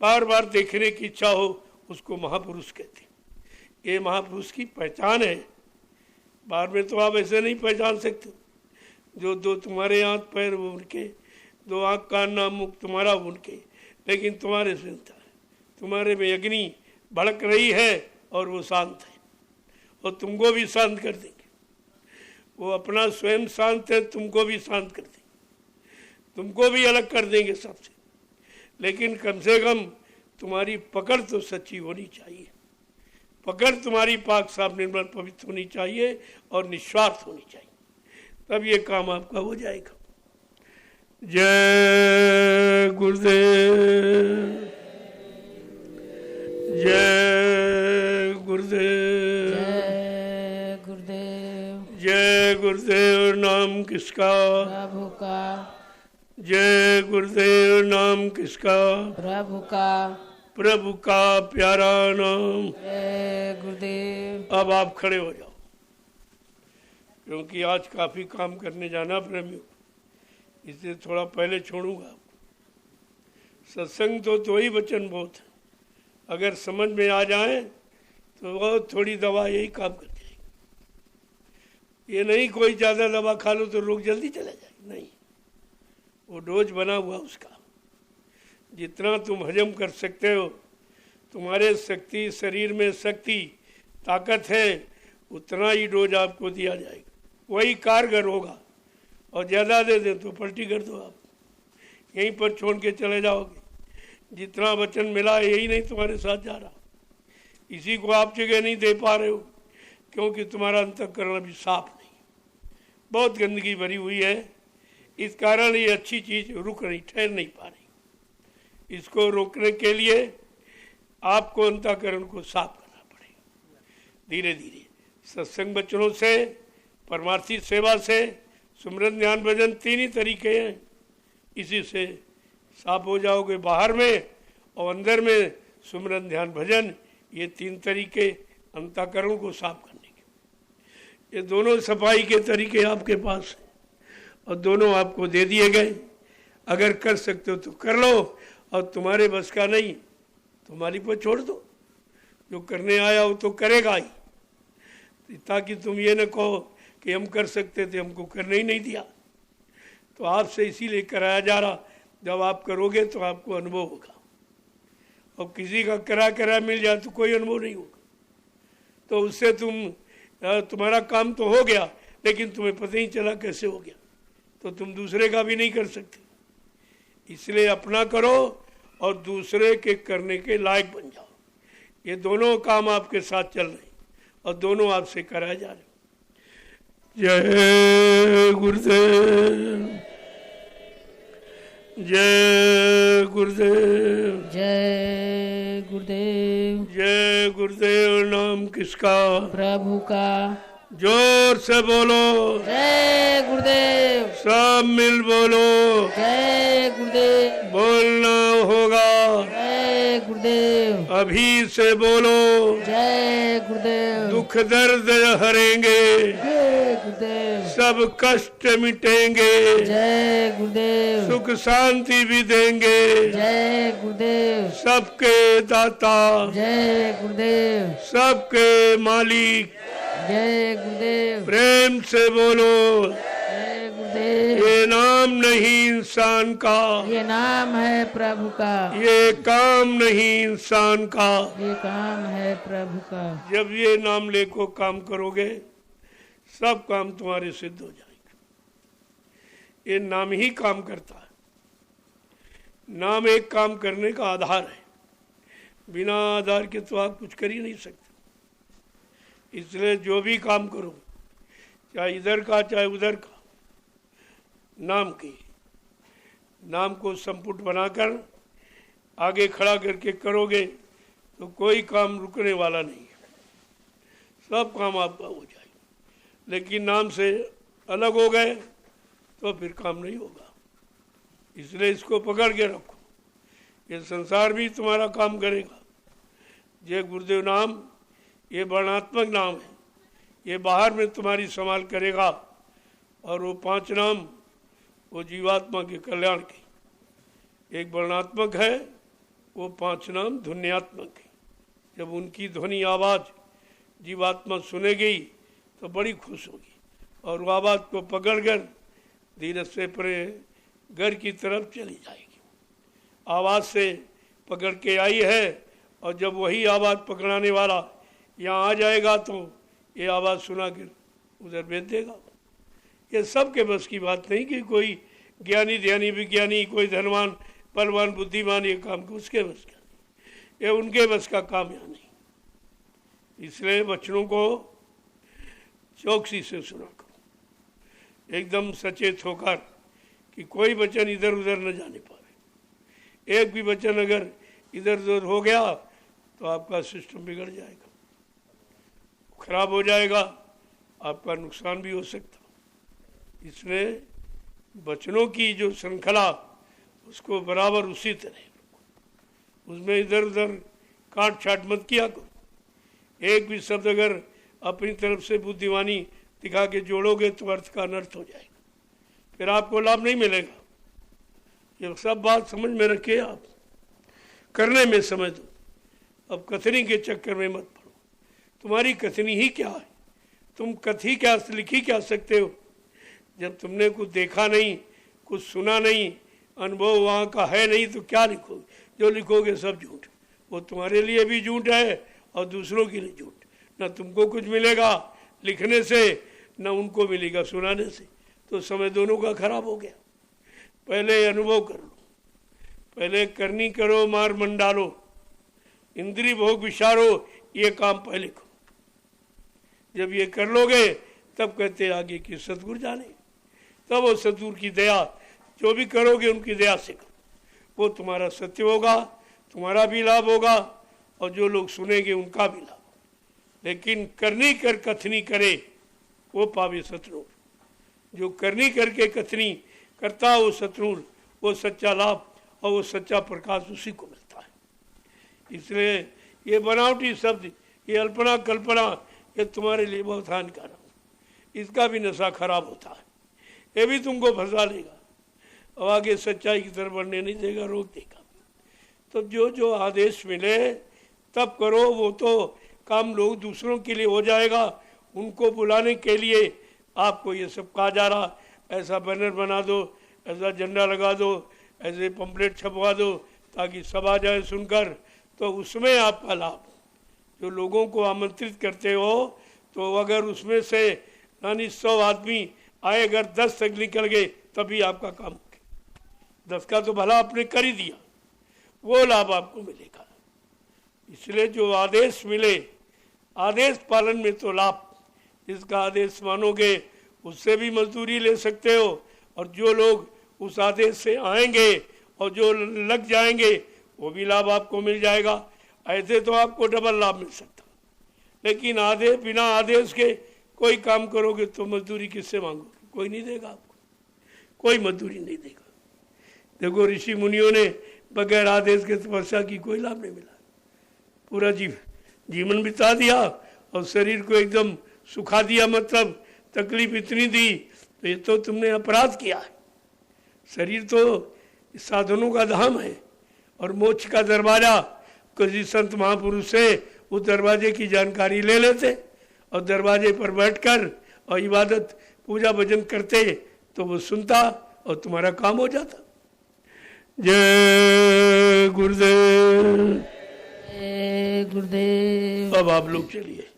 Speaker 1: बार बार देखने की इच्छा हो, उसको महापुरुष कहते। ये महापुरुष की पहचान है। बाहर में तो आप ऐसे नहीं पहचान सकते। जो दो तुम्हारे हाथ पैर वो उनके, दो आँख कान नाक मुख तुम्हारा उनके, लेकिन तुम्हारे से है, तुम्हारे में अग्नि भड़क रही है और वो शांत है और तुमको भी शांत कर देंगे। वो अपना स्वयं शांत है, तुमको भी शांत कर देंगे, तुमको भी अलग कर देंगे सबसे। लेकिन कम से कम तुम्हारी पकड़ तो सच्ची होनी चाहिए, पकड़ तुम्हारी पाक साफ निर्मल पवित्र होनी चाहिए और निस्वार्थ होनी चाहिए, तब ये काम आपका हो जाएगा। जय गुरुदेव, जय गुरुदेव,
Speaker 2: जय गुरुदेव।
Speaker 1: जय गुरुदेव। नाम किसका?
Speaker 2: प्रभु का।
Speaker 1: जय गुरुदेव। नाम किसका?
Speaker 2: प्रभु का।
Speaker 1: प्रभु का प्यारा नाम।
Speaker 2: जय गुरुदेव।
Speaker 1: अब आप खड़े हो जाओ, क्योंकि आज काफी काम करने जाना प्रेमियों, इसलिए थोड़ा पहले छोड़ूंगा आपको। सत्संग तो ही वचन बहुत है, अगर समझ में आ जाए तो वो थोड़ी दवा यही काम कर जाएगी। ये नहीं कोई ज़्यादा दवा खा लो तो रोग जल्दी चला जाए, नहीं, वो डोज बना हुआ उसका। जितना तुम हजम कर सकते हो, तुम्हारे शक्ति शरीर में शक्ति ताकत है, उतना ही डोज आपको दिया जाएगा, वही कारगर होगा। और ज़्यादा दे दें तो पलटी कर दो, आप यहीं पर छोड़ के चले जाओगे। जितना वचन मिला है यही नहीं तुम्हारे साथ जा रहा, इसी को आप जगह नहीं दे पा रहे हो, क्योंकि तुम्हारा अंतःकरण अभी साफ नहीं, बहुत गंदगी भरी हुई है। इस कारण ये अच्छी चीज़ रुक नहीं, ठहर नहीं पा रही। इसको रोकने के लिए आपको अंतःकरण को साफ करना पड़ेगा धीरे धीरे, सत्संग वचनों से, परमार्थी सेवा से, सुमरन ध्यान भजन, तीन ही तरीके हैं। इसी से साफ हो जाओगे बाहर में, और अंदर में सुमरन ध्यान भजन, ये तीन तरीके अंतःकरण को साफ करने के। ये दोनों सफाई के तरीके आपके पास हैं और दोनों आपको दे दिए गए। अगर कर सकते हो तो कर लो, और तुम्हारे बस का नहीं तुम्हारी पर छोड़ दो, जो करने आया हो तो करेगा ही, ताकि तुम ये न कहो कि हम कर सकते थे, हमको करने ही नहीं दिया। तो आपसे इसीलिए कराया जा रहा, जब आप करोगे तो आपको अनुभव होगा, और किसी का करा मिल जाए तो कोई अनुभव नहीं होगा। तो उससे तुम्हारा काम तो हो गया, लेकिन तुम्हें पता ही चला कैसे हो गया, तो तुम दूसरे का भी नहीं कर सकते। इसलिए अपना करो और दूसरे के करने के लायक बन जाओ। ये दोनों काम आपके साथ चल रहे और दोनों आपसे कराए जा रहे। जय गुरुदेव, जय गुरुदेव,
Speaker 2: जय गुरुदेव।
Speaker 1: जय गुरुदेव। नाम किसका?
Speaker 2: प्रभु का।
Speaker 1: जोर से बोलो,
Speaker 2: जय गुरुदेव।
Speaker 1: सब मिल बोलो,
Speaker 2: जय गुरुदेव।
Speaker 1: बोलना होगा,
Speaker 2: जय गुरुदेव।
Speaker 1: अभी से बोलो,
Speaker 2: जय गुरुदेव।
Speaker 1: दुख दर्द हरेंगे,
Speaker 2: जय गुरुदेव।
Speaker 1: सब कष्ट मिटेंगे,
Speaker 2: जय गुरुदेव।
Speaker 1: सुख शांति भी देंगे,
Speaker 2: जय गुरुदेव।
Speaker 1: सबके दाता,
Speaker 2: जय गुरुदेव।
Speaker 1: सबके मालिक,
Speaker 2: जय गुरुदेव।
Speaker 1: प्रेम से बोलो,
Speaker 2: जय गुरुदेव।
Speaker 1: ये नाम नहीं इंसान का,
Speaker 2: ये नाम है प्रभु का।
Speaker 1: ये काम नहीं इंसान का।
Speaker 2: ये काम है प्रभु का।
Speaker 1: जब ये नाम लेको काम करोगे, सब काम तुम्हारे सिद्ध हो जाएगा। ये नाम ही काम करता है। नाम एक काम करने का आधार है, बिना आधार के तो आप कुछ कर ही नहीं सकते। इसलिए जो भी काम करो, चाहे इधर का चाहे उधर का, नाम को संपुट बनाकर आगे खड़ा करके करोगे तो कोई काम रुकने वाला नहीं है, सब काम आपका हो जाएगा। लेकिन नाम से अलग हो गए तो फिर काम नहीं होगा। इसलिए इसको पकड़ के रखो, ये संसार भी तुम्हारा काम करेगा। जय गुरुदेव नाम ये वर्णात्मक नाम है, ये बाहर में तुम्हारी संभाल करेगा। और वो 5 नाम वो जीवात्मा के कल्याण के, एक वर्णात्मक है, वो 5 नाम ध्वन्यात्मक है। जब उनकी ध्वनि आवाज़ जीवात्मा सुनेगी तो बड़ी खुश होगी, और वो आवाज़ को पकड़कर धीरस्वे परे घर की तरफ चली जाएगी। आवाज़ से पकड़ के आई है, और जब वही आवाज़ पकड़ाने वाला यहाँ आ जाएगा तो ये आवाज़ सुना कर उधर भेज देगा। ये सब के बस की बात नहीं कि कोई ज्ञानी ध्यानी विज्ञानी, कोई धनवान बलवान बुद्धिमान ये काम को उसके बस का नहीं, ये उनके बस का काम यहाँ नहीं। इसलिए वचनों को चौकसी से सुना करो, एकदम सचेत होकर कि कोई वचन इधर उधर न जाने पाए। एक भी वचन अगर इधर उधर हो गया तो आपका सिस्टम बिगड़ जाएगा, खराब हो जाएगा, आपका नुकसान भी हो सकता। इसलिए वचनों की जो श्रृंखला उसको बराबर उसी तरह, उसमें इधर उधर काट छाट मत किया करो। एक भी शब्द अगर अपनी तरफ से बुद्धिमानी दिखा के जोड़ोगे तो अर्थ का अनर्थ हो जाएगा, फिर आपको लाभ नहीं मिलेगा। ये सब बात समझ में रखिए, आप करने में समझ दो। अब कथनी के चक्कर में मत पड़ो। तुम्हारी कथनी ही क्या है? तुम कथी क्या लिखी क्या सकते हो जब तुमने कुछ देखा नहीं, कुछ सुना नहीं, अनुभव वहाँ का है नहीं, तो क्या लिखोगे? जो लिखोगे सब झूठ। वो तुम्हारे लिए भी झूठ है और दूसरों के लिए झूठ। न तुमको कुछ मिलेगा लिखने से, न उनको मिलेगा सुनाने से, तो समय दोनों का खराब हो गया। पहले अनुभव कर लो, पहले करनी करो मार मंडालो, इंद्री भोग विचारो, ये काम पहले करो। जब ये कर लोगे तब कहते आगे की सतगुरु जाने, तब वो सतगुरु की दया, जो भी करोगे उनकी दया से करो, वो तुम्हारा सत्य होगा, तुम्हारा भी लाभ होगा और जो लोग सुनेंगे उनका भी लाभ। लेकिन करनी कर कथनी करे वो पावे सतनूर। जो करनी करके कथनी करता वो सतनूर, वो सच्चा लाभ और वो सच्चा प्रकाश उसी को मिलता है। इसलिए ये बनावटी शब्द, ये अल्पना कल्पना, ये तुम्हारे लिए बहुत हानिकारक है। इसका भी नशा खराब होता है, ये भी तुमको फंसा लेगा और आगे सच्चाई की तरफ बढ़ने नहीं देगा, रोक देगा। तो जो जो आदेश मिले तब करो। वो तो काम लोग दूसरों के लिए हो जाएगा, उनको बुलाने के लिए आपको ये सब कहा जा रहा, ऐसा बैनर बना दो, ऐसा झंडा लगा दो, ऐसे पंपलेट छपवा दो ताकि सब आ जाए सुनकर, तो उसमें आपका लाभ। जो लोगों को आमंत्रित करते हो तो अगर उसमें से यानी 100 आदमी आए, अगर 10 तक निकल गए तभी आपका काम हो गया। 10 का तो भला आपने कर ही दिया, वो लाभ आपको मिलेगा। इसलिए जो आदेश मिले, आदेश पालन में तो लाभ, जिसका आदेश मानोगे उससे भी मजदूरी ले सकते हो, और जो लोग उस आदेश से आएंगे और जो लग जाएंगे वो भी लाभ आपको मिल जाएगा। ऐसे तो आपको डबल लाभ मिल सकता। लेकिन बिना आदेश के कोई काम करोगे तो मजदूरी किससे मांगोगे? कोई नहीं देगा आपको, कोई मजदूरी नहीं देगा। देखो ऋषि मुनियों ने बगैर आदेश के तपस्या की, कोई लाभ नहीं मिला। पूरा जीवन बिता दिया और शरीर को एकदम सुखा दिया, मतलब तकलीफ इतनी दी, तो ये तो तुमने अपराध किया है। शरीर तो साधनों का धाम है और मोक्ष का दरवाजा। किसी संत महापुरुष से उस दरवाजे की जानकारी ले लेते और दरवाजे पर बैठकर और इबादत पूजा भजन करते तो वो सुनता और तुम्हारा काम हो जाता। जय गुरुदेव।
Speaker 2: जय गुरुदेव।
Speaker 1: अब आप लोग चलिए,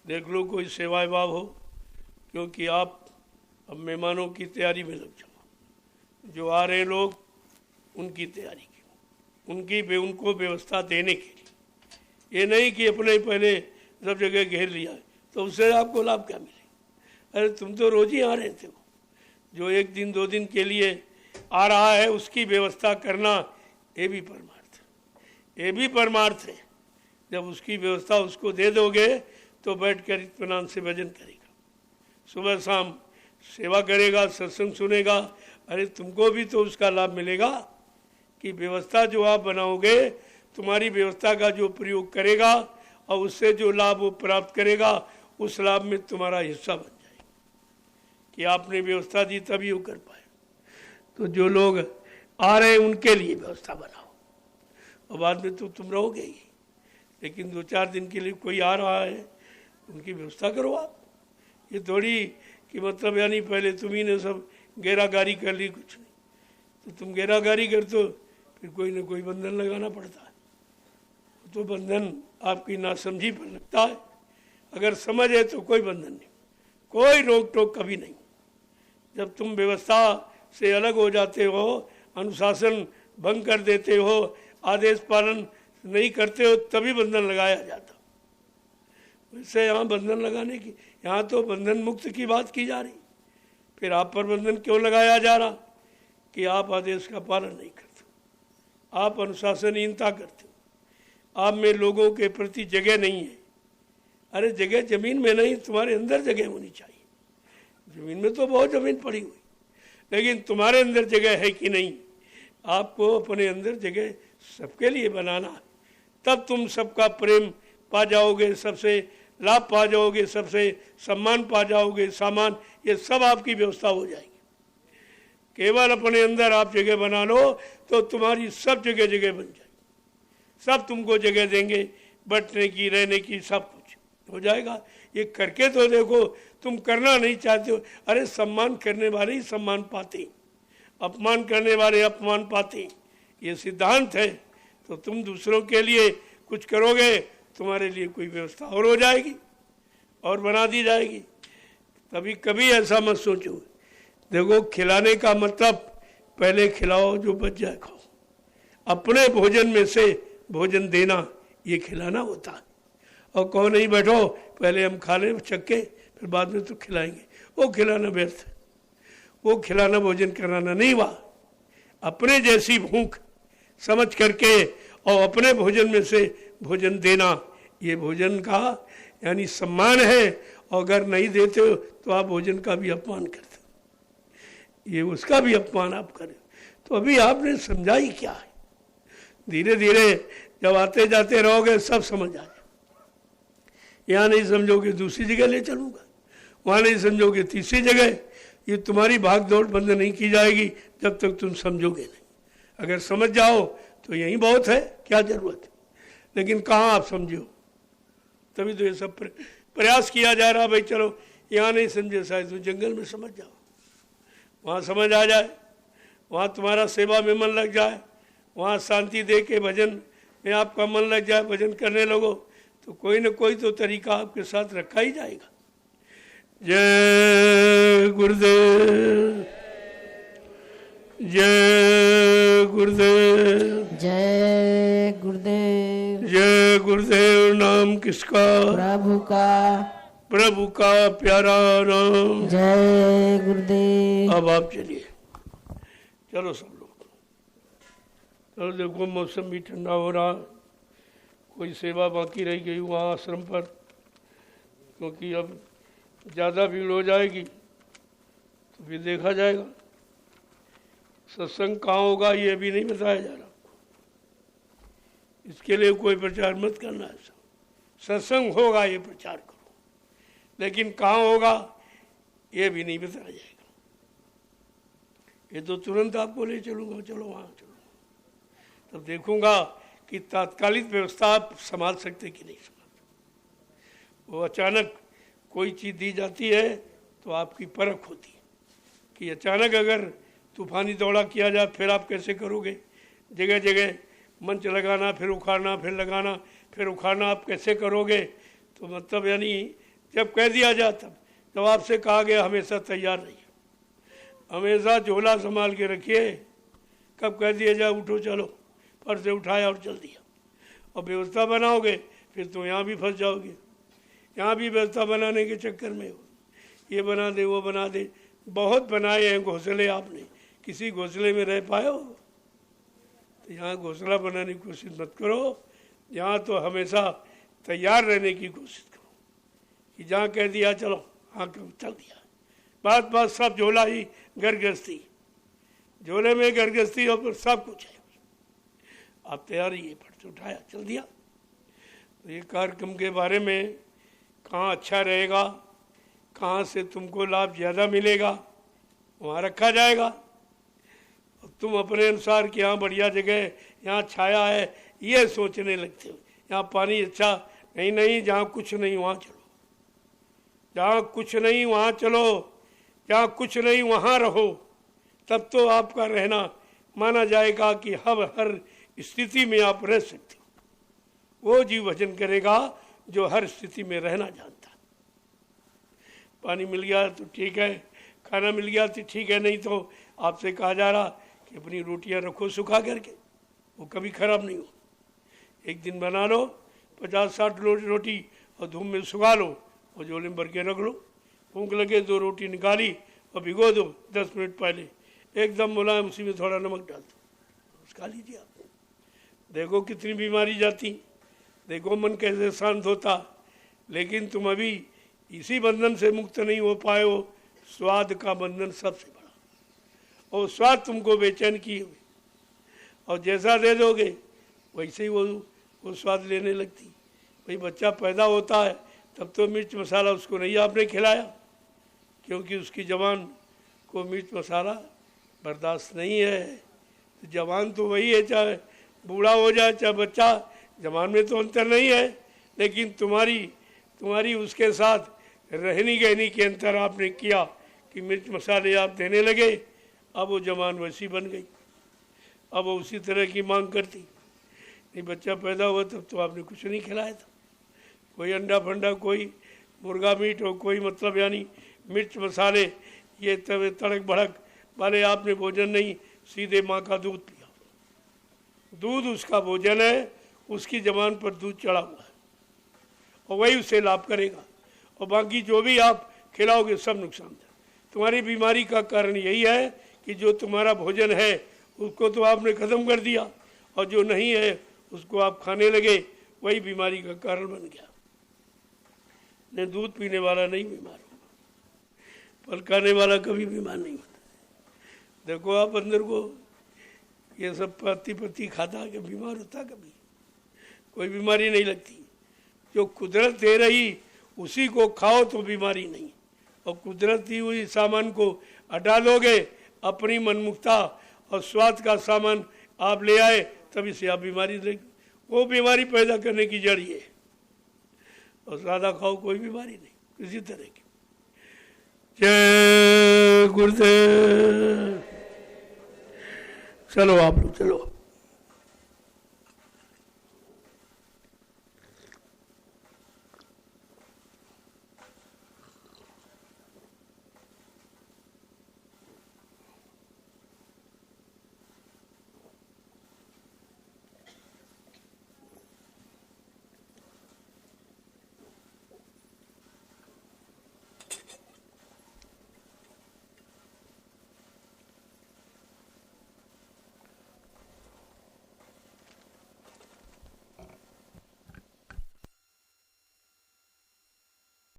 Speaker 1: देख लो कोई सेवा भाव हो, क्योंकि आप अब मेहमानों की तैयारी में लग जाओ। जो आ रहे लोग उनकी तैयारी की, उनको व्यवस्था देने के लिए। ये नहीं कि अपने पहले सब जगह घेर लिया है, तो उससे आपको लाभ क्या मिलेगा? अरे तुम तो रोज ही आ रहे थे। जो 1 दिन 2 दिन के लिए आ रहा है उसकी व्यवस्था करना, ये भी परमार्थ है, ये भी परमार्थ है। जब उसकी व्यवस्था उसको दे दोगे तो बैठकर इत्मीनान से भजन करेगा, सुबह शाम सेवा करेगा, सत्संग सुनेगा। अरे तुमको भी तो उसका लाभ मिलेगा कि व्यवस्था जो आप बनाओगे, तुम्हारी व्यवस्था का जो प्रयोग करेगा और उससे जो लाभ वो प्राप्त करेगा, उस लाभ में तुम्हारा हिस्सा बन जाएगा कि आपने व्यवस्था दी तभी वो कर पाए। तो जो लोग आ रहे हैं उनके लिए व्यवस्था बनाओ, और बाद में तो तुम रहोगे ही। लेकिन 2-4 दिन के लिए कोई आ रहा है, उनकी व्यवस्था करो आप। ये थोड़ी कि मतलब यानी पहले तुम ही ने सब गेरागारी कर ली, कुछ नहीं। तो तुम गेरागारी करते हो, फिर कोई ना कोई बंधन लगाना पड़ता है। तो बंधन आपकी नासमझी पर लगता है। अगर समझ है तो कोई बंधन नहीं, कोई रोक टोक कभी नहीं। जब तुम व्यवस्था से अलग हो जाते हो, अनुशासन भंग कर देते हो, आदेश पालन नहीं करते हो, तभी बंधन लगाया जाता। वैसे यहाँ बंधन लगाने की, यहाँ तो बंधन मुक्त की बात की जा रही, फिर आप पर बंधन क्यों लगाया जा रहा कि आप आदेश का पालन नहीं करते, आप अनुशासनहीनता करते हो, आप में लोगों के प्रति जगह नहीं है। अरे जगह जमीन में नहीं, तुम्हारे अंदर जगह होनी चाहिए। जमीन में तो बहुत जमीन पड़ी हुई, लेकिन तुम्हारे अंदर जगह है कि नहीं। आपको अपने अंदर जगह सबके लिए बनाना है, तब तुम सबका प्रेम पा जाओगे, सबसे लाभ पा जाओगे, सबसे सम्मान पा जाओगे, सामान, ये सब आपकी व्यवस्था हो जाएगी। केवल अपने अंदर आप जगह बना लो तो तुम्हारी सब जगह जगह बन जाएगी, सब तुमको जगह देंगे, बैठने की, रहने की, सब कुछ हो जाएगा। ये करके तो देखो, तुम करना नहीं चाहते हो। अरे सम्मान करने वाले ही सम्मान पाते, अपमान करने वाले अपमान पाते, ये सिद्धांत है। तो तुम दूसरों के लिए कुछ करोगे, तुम्हारे लिए कोई व्यवस्था और हो जाएगी और बना दी जाएगी। तभी कभी ऐसा मत सोचो। देखो, खिलाने का मतलब पहले खिलाओ, जो बच जाए खाओ। अपने भोजन में से भोजन देना, ये खिलाना होता है। और कहो नहीं बैठो, पहले हम खा लें चक्के, फिर बाद में तो खिलाएंगे, वो खिलाना व्यर्थ है। वो खिलाना भोजन कराना नहीं हुआ। अपने जैसी भूख समझ करके और अपने भोजन में से भोजन देना, ये भोजन का यानी सम्मान है। और अगर नहीं देते हो तो आप भोजन का भी अपमान करते हो, ये उसका भी अपमान आप करें। तो अभी आपने समझा ही क्या है। धीरे धीरे जब आते जाते रहोगे सब समझ आ जाए। यहाँ नहीं समझोगे दूसरी जगह ले चलूँगा, वहाँ नहीं समझोगे तीसरी जगह। ये तुम्हारी भाग दौड़ बंद नहीं की जाएगी जब तक तुम समझोगे नहीं। अगर समझ जाओ तो यही बहुत है, क्या जरूरत है। लेकिन कहाँ आप समझो, तभी तो ये सब प्रयास किया जा रहा। भाई चलो यहाँ नहीं समझे, शायद तो जंगल में समझ जाओ, वहाँ समझ आ जाए, वहाँ तुम्हारा सेवा में मन लग जाए, वहाँ शांति दे के भजन में आपका मन लग जाए, भजन करने लगो, तो कोई न कोई तो तरीका आपके साथ रखा ही जाएगा। जय गुरुदेव, जय गुरुदेव,
Speaker 2: जय गुरुदेव।
Speaker 1: जय गुरुदेव। नाम किसका?
Speaker 2: प्रभु का,
Speaker 1: प्रभु का प्यारा नाम।
Speaker 2: जय गुरुदेव।
Speaker 1: अब आप चलिए, चलो सब लोग। चलो, देखो मौसम भी ठंडा हो रहा, कोई सेवा बाकी रह गई वहाँ आश्रम पर, क्योंकि अब ज़्यादा भीड़ हो जाएगी तो फिर देखा जाएगा। सत्संग कहाँ होगा ये भी नहीं बताया जा रहा, इसके लिए कोई प्रचार मत करना। ऐसा सत्संग होगा ये प्रचार करो, लेकिन कहाँ होगा ये भी नहीं बताया जाएगा। ये तो तुरंत आपको ले चलूँगा, चलो वहाँ चलो, तब देखूँगा कि तात्कालिक व्यवस्था आप संभाल सकते कि नहीं संभाल। वो अचानक कोई चीज़ दी जाती है तो आपकी परख होती है कि अचानक अगर तूफानी दौड़ा किया जाए फिर आप कैसे करोगे। जगह जगह मंच लगाना, फिर उखाड़ना, फिर लगाना, फिर उखाड़ना, आप कैसे करोगे। तो मतलब यानी जब कह दिया जाए तब, जब आपसे कहा गया हमेशा तैयार रहिए, हमेशा झोला संभाल के रखिए। कब कह दिया जाए उठो चलो, पर से उठाया और चल दिया। और व्यवस्था बनाओगे फिर तो यहाँ भी फंस जाओगे। यहाँ भी व्यवस्था बनाने के चक्कर में हो, ये बना दे वो बना दे। बहुत बनाए हैं घोंसले आपने, किसी घोंसले में रह पाए हो? तो यहाँ घोंसला बनाने की कोशिश मत करो। यहाँ तो हमेशा तैयार रहने की कोशिश करो कि जहाँ कह दिया चलो, हाँ चल दिया। बात बात सब झोला ही गरगस्ती, झोले में गरगस्ती और सब कुछ है। आप तैयार ही, फट से उठाया चल दिया। तो ये कार्यक्रम के बारे में कहाँ अच्छा रहेगा, कहाँ से तुमको लाभ ज़्यादा मिलेगा, वहाँ रखा जाएगा। और तुम अपने अनुसार कि यहाँ बढ़िया जगह है, यहाँ छाया है, ये सोचने लगते हो। यहाँ पानी अच्छा नहीं, नहीं जहाँ कुछ नहीं वहाँ चलो, जहाँ कुछ नहीं वहाँ चलो, जहाँ कुछ नहीं वहाँ रहो, तब तो आपका रहना माना जाएगा कि हर स्थिति में आप रह सकते हो। वो जीव भजन करेगा जो हर स्थिति में रहना जानता। पानी मिल गया तो ठीक है, खाना मिल गया तो ठीक है, नहीं तो आपसे कहा जा रहा कि अपनी रोटियां रखो सुखा करके, वो कभी खराब नहीं हो। एक दिन बना लो 50-60 रोटी और धूप में सुखा लो और झोले में भर के रख लो। भूख लगे 2 रोटी निकाली और भिगो दो 10 मिनट पहले, एकदम मुलायम, उसी में थोड़ा नमक डाल दो, खा लीजिए आप। देखो कितनी बीमारी जाती, देखो मन कैसे शांत होता। लेकिन तुम अभी इसी बंधन से मुक्त नहीं हो पाए हो, स्वाद का बंधन सबसे बड़ा, और स्वाद तुमको बेचैन किए हुए, और जैसा दे दोगे वैसे ही वो स्वाद लेने लगती। भाई बच्चा पैदा होता है तब तो मिर्च मसाला उसको नहीं आपने खिलाया, क्योंकि उसकी जवान को मिर्च मसाला बर्दाश्त नहीं है। तो जवान तो वही है, चाहे बूढ़ा हो जाए चाहे बच्चा, जवान में तो अंतर नहीं है। लेकिन तुम्हारी उसके साथ रहनी गहनी के अंतर आपने किया कि मिर्च मसाले आप देने लगे। अब वो जवान वैसी बन गई, अब वो उसी तरह की मांग करती। नहीं बच्चा पैदा हुआ तब तो आपने कुछ नहीं खिलाया था, कोई अंडा फंडा, कोई मुर्गा मीट और कोई मतलब यानी मिर्च मसाले ये तड़क भड़क वाले आपने भोजन नहीं, सीधे माँ का दूध पिया। दूध उसका भोजन है, उसकी जबान पर दूध चढ़ा हुआ है और वही उसे लाभ करेगा, और बाकी जो भी आप खिलाओगे सब नुकसान है। तुम्हारी बीमारी का कारण यही है कि जो तुम्हारा भोजन है उसको तो आपने ख़त्म कर दिया, और जो नहीं है उसको आप खाने लगे, वही बीमारी का कारण बन गया। नहीं दूध पीने वाला नहीं बीमार होगा, फल खाने वाला कभी बीमार नहीं होता। देखो आप अंदर को ये सब पत्ती खाता कि बीमार होता, कभी कोई बीमारी नहीं लगती। जो कुदरत दे रही उसी को खाओ तो बीमारी नहीं, और कुदरत दी हुई सामान को हटा दोगे, अपनी मनमुखता और स्वाद का सामान आप ले आए, तभी से आप बीमारी लगी। वो बीमारी पैदा करने की जड़ ये है, और ज़्यादा खाओ कोई बीमारी नहीं किसी तरह की। जय गुरुदेव। चलो आप लोग चलो।